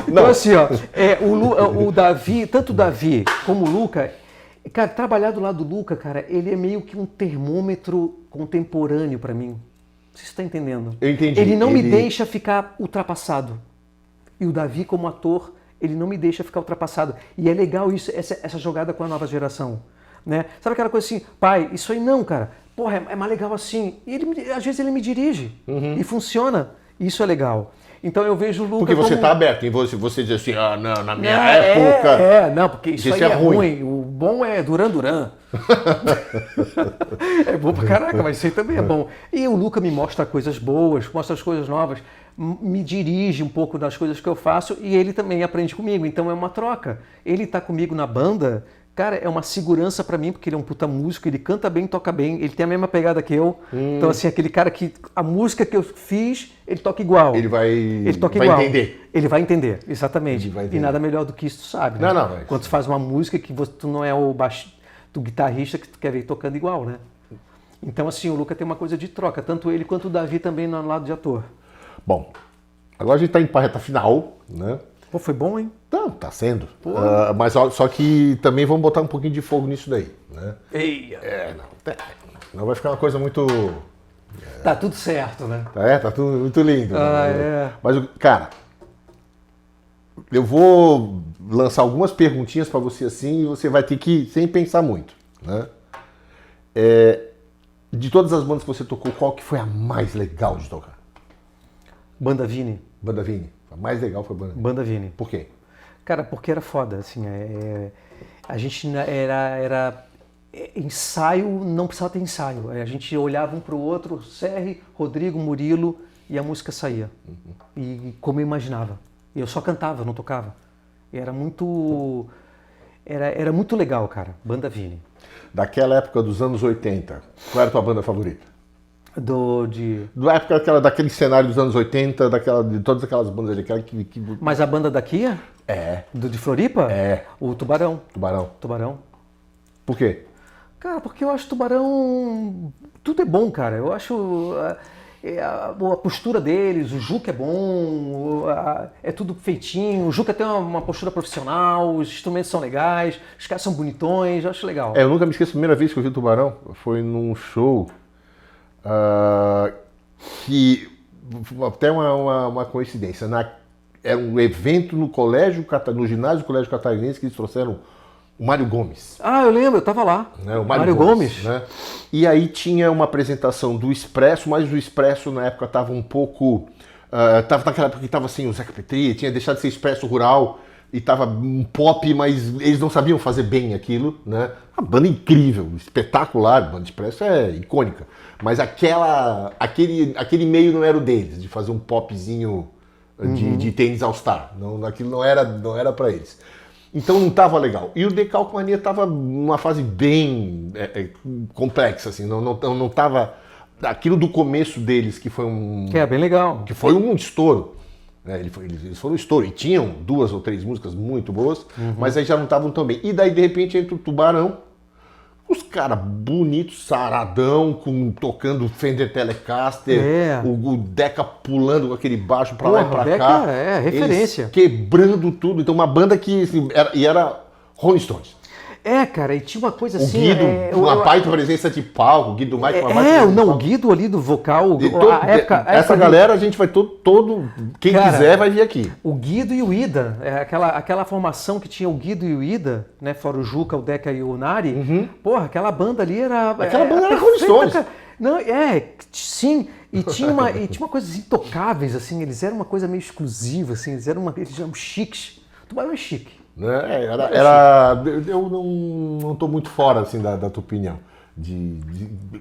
Então, assim, ó, o Davi, tanto o Davi como o Luca, cara, trabalhar do lado do Luca, cara, ele é meio que um termômetro contemporâneo pra mim. Você está entendendo? Eu entendi. Ele não me deixa ficar ultrapassado. E o Davi, como ator, ele não me deixa ficar ultrapassado. E é legal isso, essa jogada com a nova geração. Né? Sabe aquela coisa assim, pai, isso aí não, cara. Porra, é mais legal assim. E às vezes ele me dirige. E funciona. Isso é legal. Então eu vejo o Luca porque você como... tá aberto, e você diz assim, não, na minha época... não, porque isso aí é ruim. O bom é Duran. É bom pra caraca, mas isso aí também é bom. E o Luca me mostra coisas boas, mostra as coisas novas, me dirige um pouco das coisas que eu faço e ele também aprende comigo. Então é uma troca. Ele tá comigo na banda, Cara, é uma segurança pra mim, porque ele é um puta músico, ele canta bem, toca bem, ele tem a mesma pegada que eu. Então, assim, aquele cara que a música que eu fiz, ele toca igual. Ele toca vai igual. entender. Ele vai entender, exatamente. Ele vai entender. E nada melhor do que isso, tu sabe, né? Não, mas... Quando tu faz uma música que tu não é do guitarrista que tu quer ver tocando igual, né? Então, assim, o Luca tem uma coisa de troca, tanto ele quanto o Davi também no lado de ator. Bom, agora a gente tá indo pra reta final, né? Pô, foi bom, hein? Não, tá sendo. Mas só que também vamos botar um pouquinho de fogo nisso daí, né? Eia! Não vai ficar uma coisa muito... Tá tudo certo, né? Tá tudo muito lindo. É. Mas, cara, eu vou lançar algumas perguntinhas pra você assim e você vai ter que, sem pensar muito, né? De todas as bandas que você tocou, qual que foi a mais legal de tocar? Banda Vini. Banda Vini. A mais legal foi a Banda Vini. Banda Vini. Por quê? Cara, porque era foda, assim, a gente era ensaio, não precisava ter ensaio, a gente olhava um pro outro, Serri, Rodrigo, Murilo, e a música saía, e como eu imaginava, e eu só cantava, não tocava, e era muito legal, cara, Banda Vini. Daquela época dos anos 80, qual era a tua banda favorita? Da época daquele cenário dos anos 80, de todas aquelas bandas ali. Mas a banda daqui? É. De Floripa? É. O Tubarão. Tubarão. Por quê? Cara, porque eu acho Tubarão... Tudo é bom, cara. Eu acho a postura deles, o Juca é bom, é tudo feitinho. O Juca tem uma postura profissional, os instrumentos são legais, os caras são bonitões, eu acho legal. Eu nunca me esqueço, a primeira vez que eu vi o Tubarão foi num show... que até uma coincidência, era um evento no ginásio do Colégio Catarinense que eles trouxeram o Mário Gomes. Ah, eu lembro, eu tava lá. Né? O Mário Gomes. Né? E aí tinha uma apresentação do Expresso, mas o Expresso na época estava um pouco... tava naquela época que estava assim, o Zeca Petri, tinha deixado de ser Expresso Rural e tava um pop, mas eles não sabiam fazer bem aquilo, né? Uma banda incrível, espetacular, a banda Expresso é icônica. Mas aquele meio não era o deles, de fazer um popzinho de tênis All-Star. Aquilo não era para eles. Então não tava legal. E o Decalcomania tava numa fase bem complexa, assim, não tava... Aquilo do começo deles, que foi Que é bem legal. Que foi um estouro. Eles foram um estouro. E tinham 2 ou 3 músicas muito boas, mas aí já não estavam tão bem. E daí, de repente, entra o Tubarão. Os caras bonitos, saradão, tocando Fender Telecaster, o Deca pulando com aquele baixo pra lá e pra cá. É referência. Eles quebrando tudo. Então, uma banda que assim, era Rolling Stones. Cara, e tinha uma coisa assim... O Guido, uma baita presença de palco, o Guido Mike, uma baita presença de palco. O Guido ali do vocal... essa galera, a gente vai quem quiser vai vir aqui. O Guido e o Ida, aquela formação que tinha o Guido e o Ida, né, fora o Juca, o Deca e o Nari, porra, aquela banda ali era... Aquela banda era Rolling Stones. Não, sim, e tinha uma coisas intocáveis, assim, eles eram uma coisa meio exclusiva, assim, eles eram chiques. O Tubarão é chique. Eu não estou muito fora assim, da tua opinião.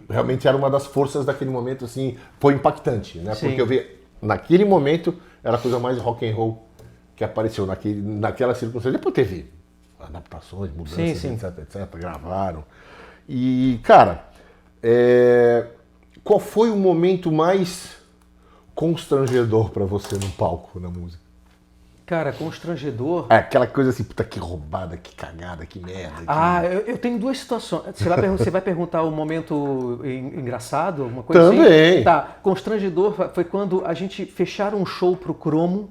Realmente era uma das forças daquele momento, assim, foi impactante, né? Porque eu vi, naquele momento, era a coisa mais rock and roll que apareceu naquela circunstância. Depois teve adaptações, mudanças, etc, gravaram. E, cara, qual foi o momento mais constrangedor para você no palco, na música? Cara, constrangedor... Aquela coisa assim, puta, que roubada, que cagada, que merda. Eu tenho 2 situações. Você vai perguntar o momento engraçado, alguma coisa Também. Assim? Tá, constrangedor foi quando a gente fecharam um show pro Cromo,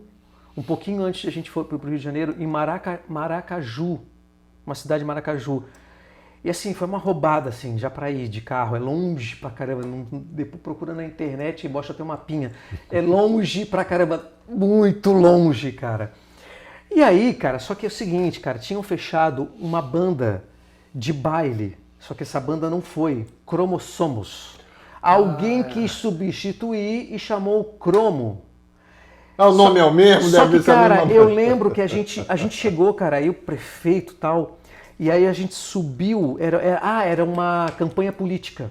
um pouquinho antes de a gente for pro Rio de Janeiro, em Maracaju, uma cidade de Maracaju. E assim, foi uma roubada, assim, já pra ir de carro, é longe pra caramba, depois procura na internet e mostra até uma mapinha. É longe pra caramba, muito longe, cara. E aí, cara, só que é o seguinte, cara, tinham fechado uma banda de baile, só que essa banda não foi, Cromossomos. Alguém quis substituir e chamou Cromo. O nome é o mesmo? Só que, cara, eu lembro que a gente chegou, cara, aí o prefeito e tal... E aí a gente subiu, era uma campanha política.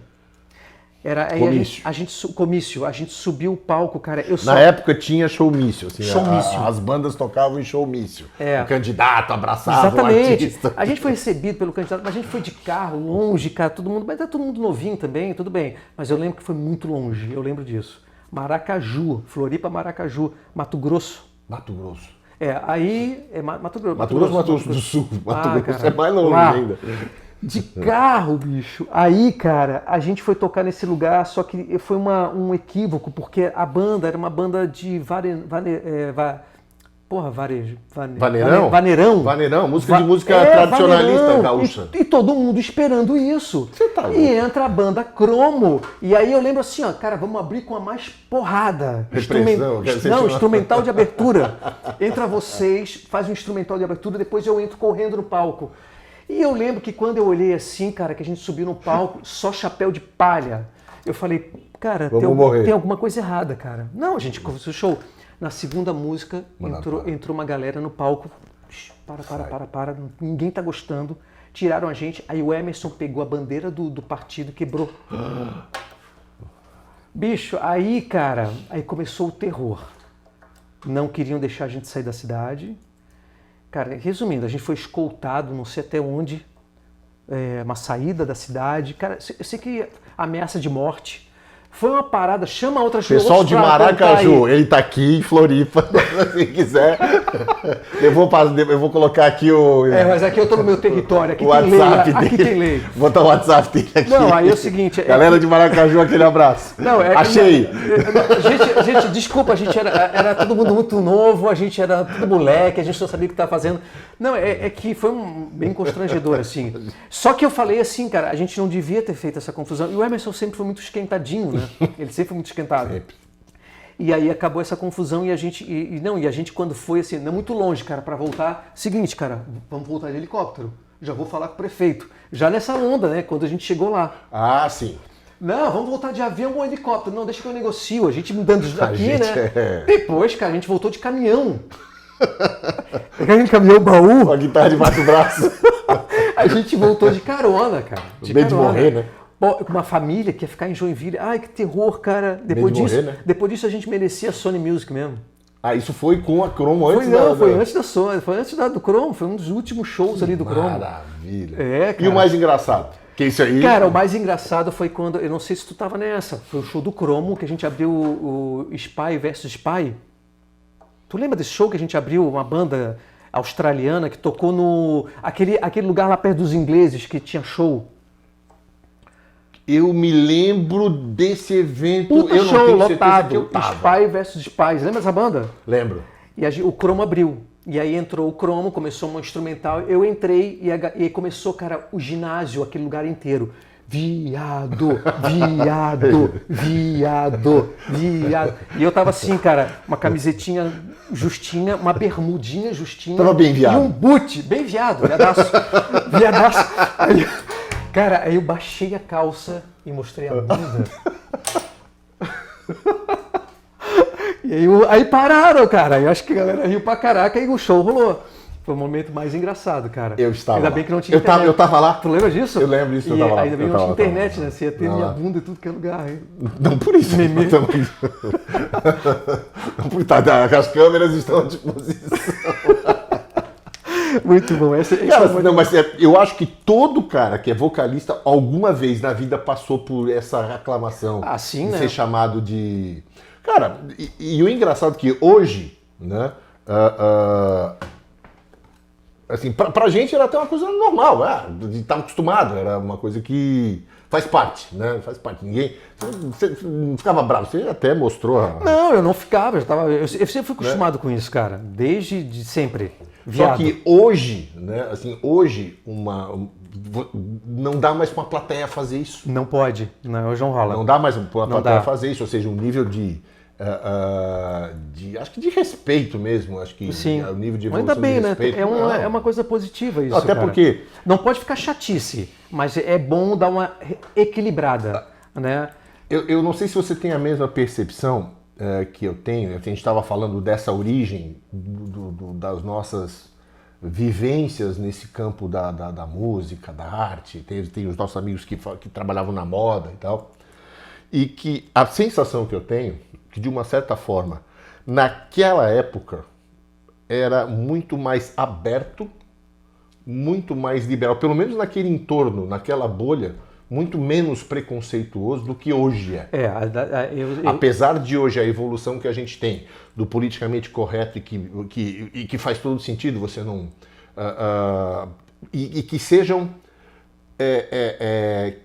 Aí Comício. Comício, a gente subiu o palco, cara. Na época tinha showmício, assim, Showmício. As bandas tocavam em showmício. É. O candidato abraçava Exatamente. o artista. A gente foi recebido pelo candidato, mas a gente foi de carro, longe, cara, todo mundo, mas tá todo mundo novinho também, tudo bem. Mas eu lembro que foi muito longe, eu lembro disso. Maracaju, Floripa, Maracaju, Mato Grosso. Mato Grosso. Aí é Mato Grosso. Mato Grosso do Sul. Mato Grosso cara, é mais longe lá, ainda. De carro, bicho. Aí, cara, a gente foi tocar nesse lugar, só que foi um equívoco, porque a banda era uma banda de Vaneirão? Vaneirão. Vaneirão, música tradicionalista vaneirão. gaúcha. E todo mundo esperando isso. Você tá louco. E entra a banda Cromo. E aí eu lembro assim, ó, cara, vamos abrir com a mais porrada. Repressão, Instrumental de abertura. Entra vocês, faz um instrumental de abertura, depois eu entro correndo no palco. E eu lembro que quando eu olhei assim, cara, que a gente subiu no palco, só chapéu de palha. Eu falei, cara, tem alguma coisa errada, cara. Não, a gente começou o show. Na segunda música, entrou uma galera no palco. Para, ninguém tá gostando. Tiraram a gente, aí o Emerson pegou a bandeira do partido e quebrou. Bicho, aí, cara, aí começou o terror. Não queriam deixar a gente sair da cidade. Cara, resumindo, a gente foi escoltado, não sei até onde, uma saída da cidade. Cara, eu sei que ameaça de morte. Foi uma parada, chama outras pessoas. Pessoal de Maracaju, ele tá aqui em Floripa, se quiser. Eu vou colocar aqui o... mas aqui eu tô no meu território, aqui o tem lei. WhatsApp Tem lei. Vou botar o WhatsApp dele aqui. Não, aí é o seguinte... Galera de Maracaju, aquele abraço. Não, Achei. Gente, desculpa, a gente era todo mundo muito novo, a gente era tudo moleque, a gente não sabia o que estava fazendo. Não, é que foi bem constrangedor, assim. Só que eu falei assim, cara, a gente não devia ter feito essa confusão. E o Emerson sempre foi muito esquentadinho, né? Ele sempre foi muito esquentado. Sempre. E aí acabou essa confusão e a gente quando foi assim, não muito longe, cara, para voltar, seguinte, cara, vamos voltar de helicóptero. Já vou falar com o prefeito. Já nessa onda, né, quando a gente chegou lá. Ah, sim. Não, vamos voltar de avião ou helicóptero. Não, deixa que eu negocio. A gente mudando daqui, né? Depois, cara, a gente voltou de caminhão. Pegando caminhão baú. Com a guitarra debaixo do braço. A gente voltou de carona, cara. Medo de morrer, né? Com uma família que ia ficar em Joinville. Ai, que terror, cara. Depois disso a gente merecia a Sony Music mesmo. Ah, isso foi com a Cromo antes foi antes da Sony, foi antes do Cromo, foi um dos últimos shows ali do Cromo. Maravilha. Cara. E o mais engraçado? Que isso aí... Cara, o mais engraçado foi quando, eu não sei se tu tava nessa, foi o show do Cromo, que a gente abriu o Spy vs Spy. Tu lembra desse show que a gente abriu uma banda australiana que tocou no... Aquele lugar lá perto dos ingleses que tinha show? Eu me lembro desse evento. Puta, eu show não tenho lotado. Que eu tava. Spy vs Spies. Lembra essa banda? Lembro. E o Cromo abriu. E aí entrou o Cromo, começou uma instrumental. Eu entrei e aí começou, cara, o ginásio, aquele lugar inteiro. Viado, viado, viado, viado. E eu tava assim, cara, uma camisetinha justinha, uma bermudinha justinha. Tava bem viado. E um boot, bem viado, viadaço. Viadaço. Aí, cara, aí eu baixei a calça e mostrei a bunda. E aí pararam, cara. Eu acho que a galera riu pra caraca e o show rolou. Foi o momento mais engraçado, cara. Eu estava Ainda lá. bem que não tinha internet. Eu tava lá. Tu lembra disso? Eu lembro disso, eu tava lá. Ainda bem que não tinha internet, né? Você ia ter minha bunda e tudo que é lugar. Hein? Não por isso. Não por isso. As câmeras estão à disposição. Muito bom. Cara, não, mas eu acho que todo cara que é vocalista alguma vez na vida passou por essa reclamação sim, de né? ser chamado de... Cara, e o engraçado é que hoje, né, assim, pra gente era até uma coisa normal, de estar acostumado, era uma coisa que faz parte, né? Faz parte. Você não ficava bravo, você até mostrou. Não, eu não ficava, eu sempre fui acostumado com isso, cara, desde sempre. Viado. Só que hoje, né, assim, hoje não dá mais pra uma plateia fazer isso. Não pode, não, hoje não rola. Não dá mais pra uma plateia fazer isso, ou seja, um nível de acho que de respeito mesmo, acho que sim. O nível de evolução. Ainda bem, de respeito, né? É uma coisa positiva isso. Até cara. porque não pode ficar chatice, mas é bom dar uma equilibrada, né? Eu não sei se você tem a mesma percepção que eu tenho. A gente estava falando dessa origem das nossas vivências nesse campo da música, da arte. Tem os nossos amigos que trabalhavam na moda e tal. E que a sensação que eu tenho, que de uma certa forma, naquela época, era muito mais aberto, muito mais liberal, pelo menos naquele entorno, naquela bolha, muito menos preconceituoso do que hoje é. Apesar de hoje a evolução que a gente tem do politicamente correto e que faz todo sentido você não... e que sejam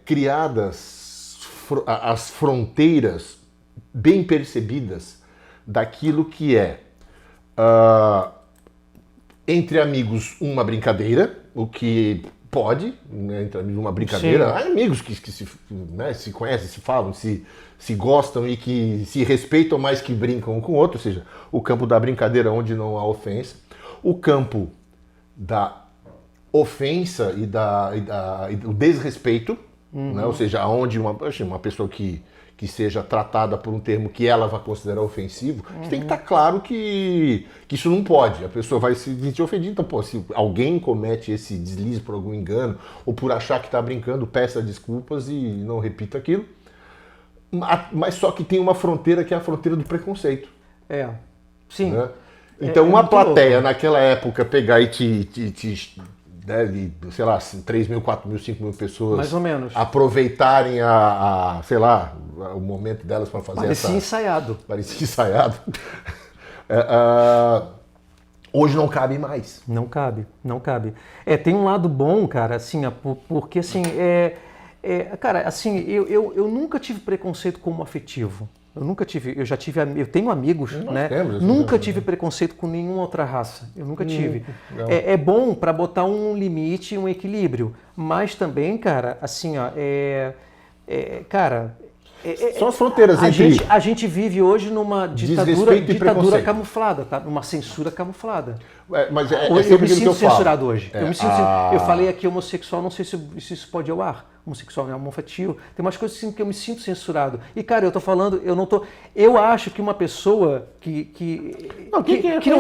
criadas as fronteiras bem percebidas daquilo que é entre amigos uma brincadeira, o que pode, né, entre amigos uma brincadeira, há amigos que se conhecem, se falam, se gostam e que se respeitam mais que brincam um com o outro, ou seja, o campo da brincadeira onde não há ofensa, o campo da ofensa e do desrespeito, né, ou seja, onde uma pessoa que seja tratada por um termo que ela vai considerar ofensivo, tem que estar claro que isso não pode. A pessoa vai se sentir ofendida. Então, pô, se alguém comete esse deslize por algum engano ou por achar que está brincando, peça desculpas e não repita aquilo. Mas só que tem uma fronteira que é a fronteira do preconceito. Sim. Né? Então, uma plateia louco. naquela época pegar e sei lá, 3 mil, 4 mil, 5 mil pessoas mais ou menos aproveitarem sei lá, o momento delas para fazer Parecia ensaiado. Parecia ensaiado. Hoje não cabe mais. Não cabe. Tem um lado bom, cara, assim, porque assim, cara, assim, eu nunca tive preconceito como afetivo. Eu tenho amigos, né? Nunca tive preconceito com nenhuma outra raça. Eu nunca tive. É bom para botar um limite, um equilíbrio. Mas também, cara, assim, ó, são as fronteiras a gente vive hoje numa ditadura camuflada, tá? Uma censura camuflada. Mas eu me sinto censurado hoje. Eu falei aqui homossexual, não sei se isso pode ir ao ar. Homossexual não é homoafetivo. Tem umas coisas assim que eu me sinto censurado. E, cara, eu tô falando, eu acho que uma pessoa que não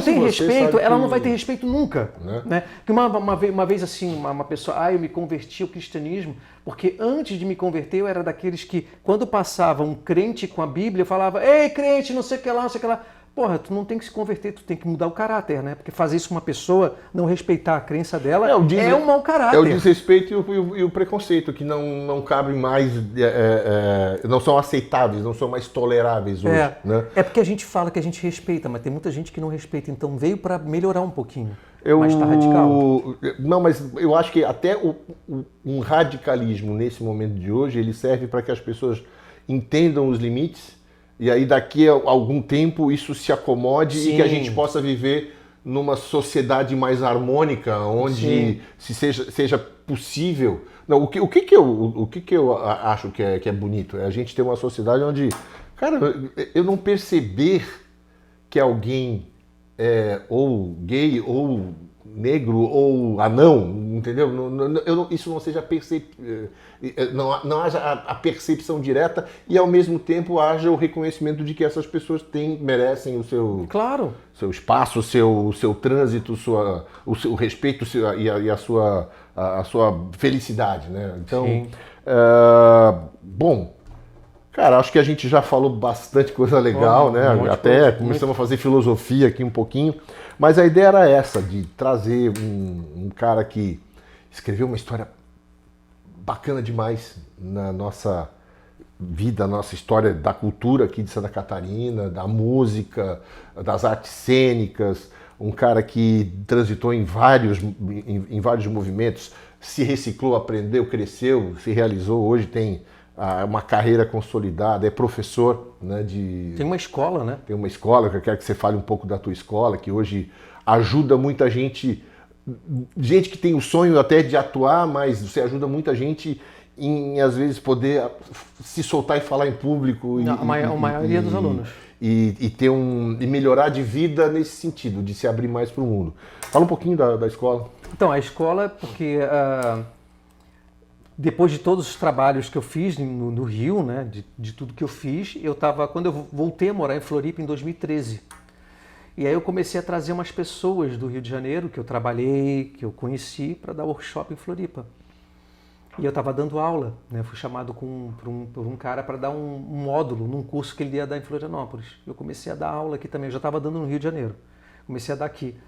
tem respeito, ela não vai ter respeito nunca. Né? Que uma vez assim, uma pessoa, eu me converti ao cristianismo, porque antes de me converter eu era daqueles que, quando passava um crente com a Bíblia, eu falava, ei, crente, não sei o que lá, não sei o que lá. Porra, tu não tem que se converter, tu tem que mudar o caráter, né? Porque fazer isso com uma pessoa, não respeitar a crença dela, é um mau caráter. É o desrespeito e o preconceito, que não cabem mais, não são aceitáveis, não são mais toleráveis hoje. Né? É porque a gente fala que a gente respeita, mas tem muita gente que não respeita, então veio para melhorar um pouquinho. Mas tá radical. Não, mas eu acho que até um radicalismo nesse momento de hoje, ele serve para que as pessoas entendam os limites. E aí daqui a algum tempo isso se acomode e que a gente possa viver numa sociedade mais harmônica, onde seja possível. Não, o que que eu acho que é bonito? É a gente ter uma sociedade onde, cara, eu não perceber que alguém é ou gay ou negro ou anão, entendeu? Isso não seja não haja a percepção direta e ao mesmo tempo haja o reconhecimento de que essas pessoas merecem o seu espaço, o seu trânsito, o seu respeito e a sua felicidade, né? Então, bom, cara, acho que a gente já falou bastante coisa legal, né? Até começamos a fazer filosofia aqui um pouquinho. Mas a ideia era essa, de trazer um cara que escreveu uma história bacana demais na nossa vida, na nossa história da cultura aqui de Santa Catarina, da música, das artes cênicas, um cara que transitou em vários movimentos, se reciclou, aprendeu, cresceu, se realizou, hoje tem uma carreira consolidada, é professor, né, Tem uma escola, né? Tem uma escola, que eu quero que você fale um pouco da tua escola, que hoje ajuda muita gente que tem o sonho até de atuar, mas você ajuda muita gente em, às vezes, poder se soltar e falar em público. A maioria dos alunos. E melhorar de vida nesse sentido, de se abrir mais para o mundo. Fala um pouquinho da escola. Então, a escola, porque... depois de todos os trabalhos que eu fiz no Rio, né, de tudo que eu fiz, quando eu voltei a morar em Floripa em 2013. E aí eu comecei a trazer umas pessoas do Rio de Janeiro, que eu trabalhei, que eu conheci, para dar workshop em Floripa. E eu estava dando aula, né? Fui chamado por um cara para dar um módulo num curso que ele ia dar em Florianópolis. Eu comecei a dar aula aqui também, eu já estava dando no Rio de Janeiro. Comecei a dar aqui.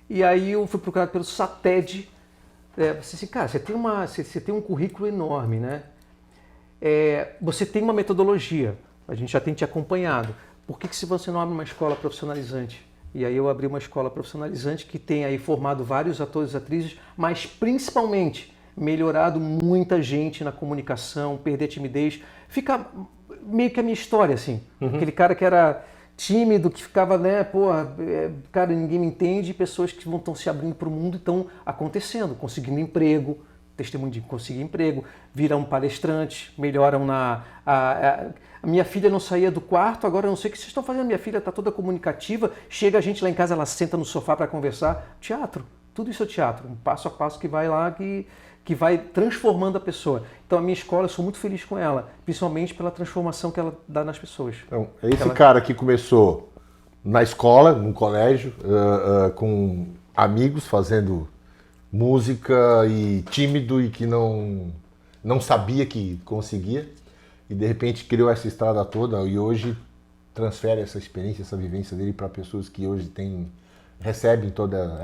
E aí eu fui procurado pelo SATED. Você disse, cara, você tem um currículo enorme, né? Você tem uma metodologia, a gente já tem te acompanhado. Por que se você não abre uma escola profissionalizante? E aí eu abri uma escola profissionalizante que tem aí formado vários atores e atrizes, mas principalmente melhorado muita gente na comunicação, perder a timidez. Fica meio que a minha história, assim. Aquele cara que era tímido, que ficava, né, cara, ninguém me entende, e pessoas que estão se abrindo para o mundo e estão acontecendo, conseguindo emprego, testemunho de conseguir emprego, viram palestrante, melhoram a minha filha não saía do quarto, agora eu não sei o que vocês estão fazendo, minha filha está toda comunicativa, chega a gente lá em casa, ela senta no sofá para conversar. Teatro, tudo isso é teatro, um passo a passo que vai lá, que vai transformando a pessoa. Então a minha escola, eu sou muito feliz com ela, principalmente pela transformação que ela dá nas pessoas. Então, esse cara que começou na escola, no colégio, com amigos, fazendo música e tímido e que não sabia que conseguia, e de repente criou essa estrada toda e hoje transfere essa experiência, essa vivência dele para pessoas que hoje recebem toda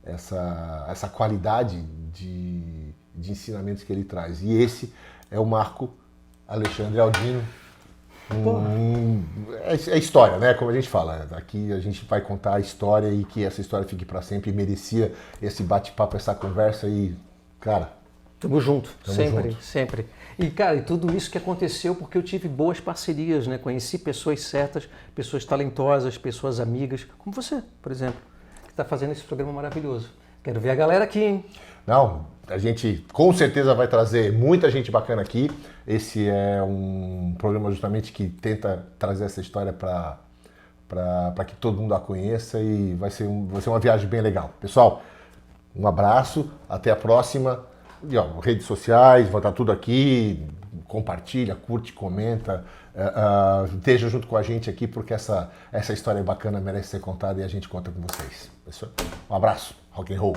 essa qualidade de ensinamentos que ele traz. E esse é o Marco Alexandre Aldino. É história, né? Como a gente fala, aqui a gente vai contar a história e que essa história fique para sempre. E merecia esse bate-papo, essa conversa e, cara... Tamo junto, sempre. E, cara, e tudo isso que aconteceu porque eu tive boas parcerias, né? Conheci pessoas certas, pessoas talentosas, pessoas amigas, como você, por exemplo, que está fazendo esse programa maravilhoso. Quero ver a galera aqui, hein? Não, a gente com certeza vai trazer muita gente bacana aqui. Esse é um programa justamente que tenta trazer essa história para que todo mundo a conheça e vai ser uma viagem bem legal. Pessoal, um abraço, até a próxima. E, redes sociais, vai estar tudo aqui. Compartilha, curte, comenta. Esteja junto com a gente aqui porque essa história é bacana, merece ser contada e a gente conta com vocês. Um abraço, rock and roll.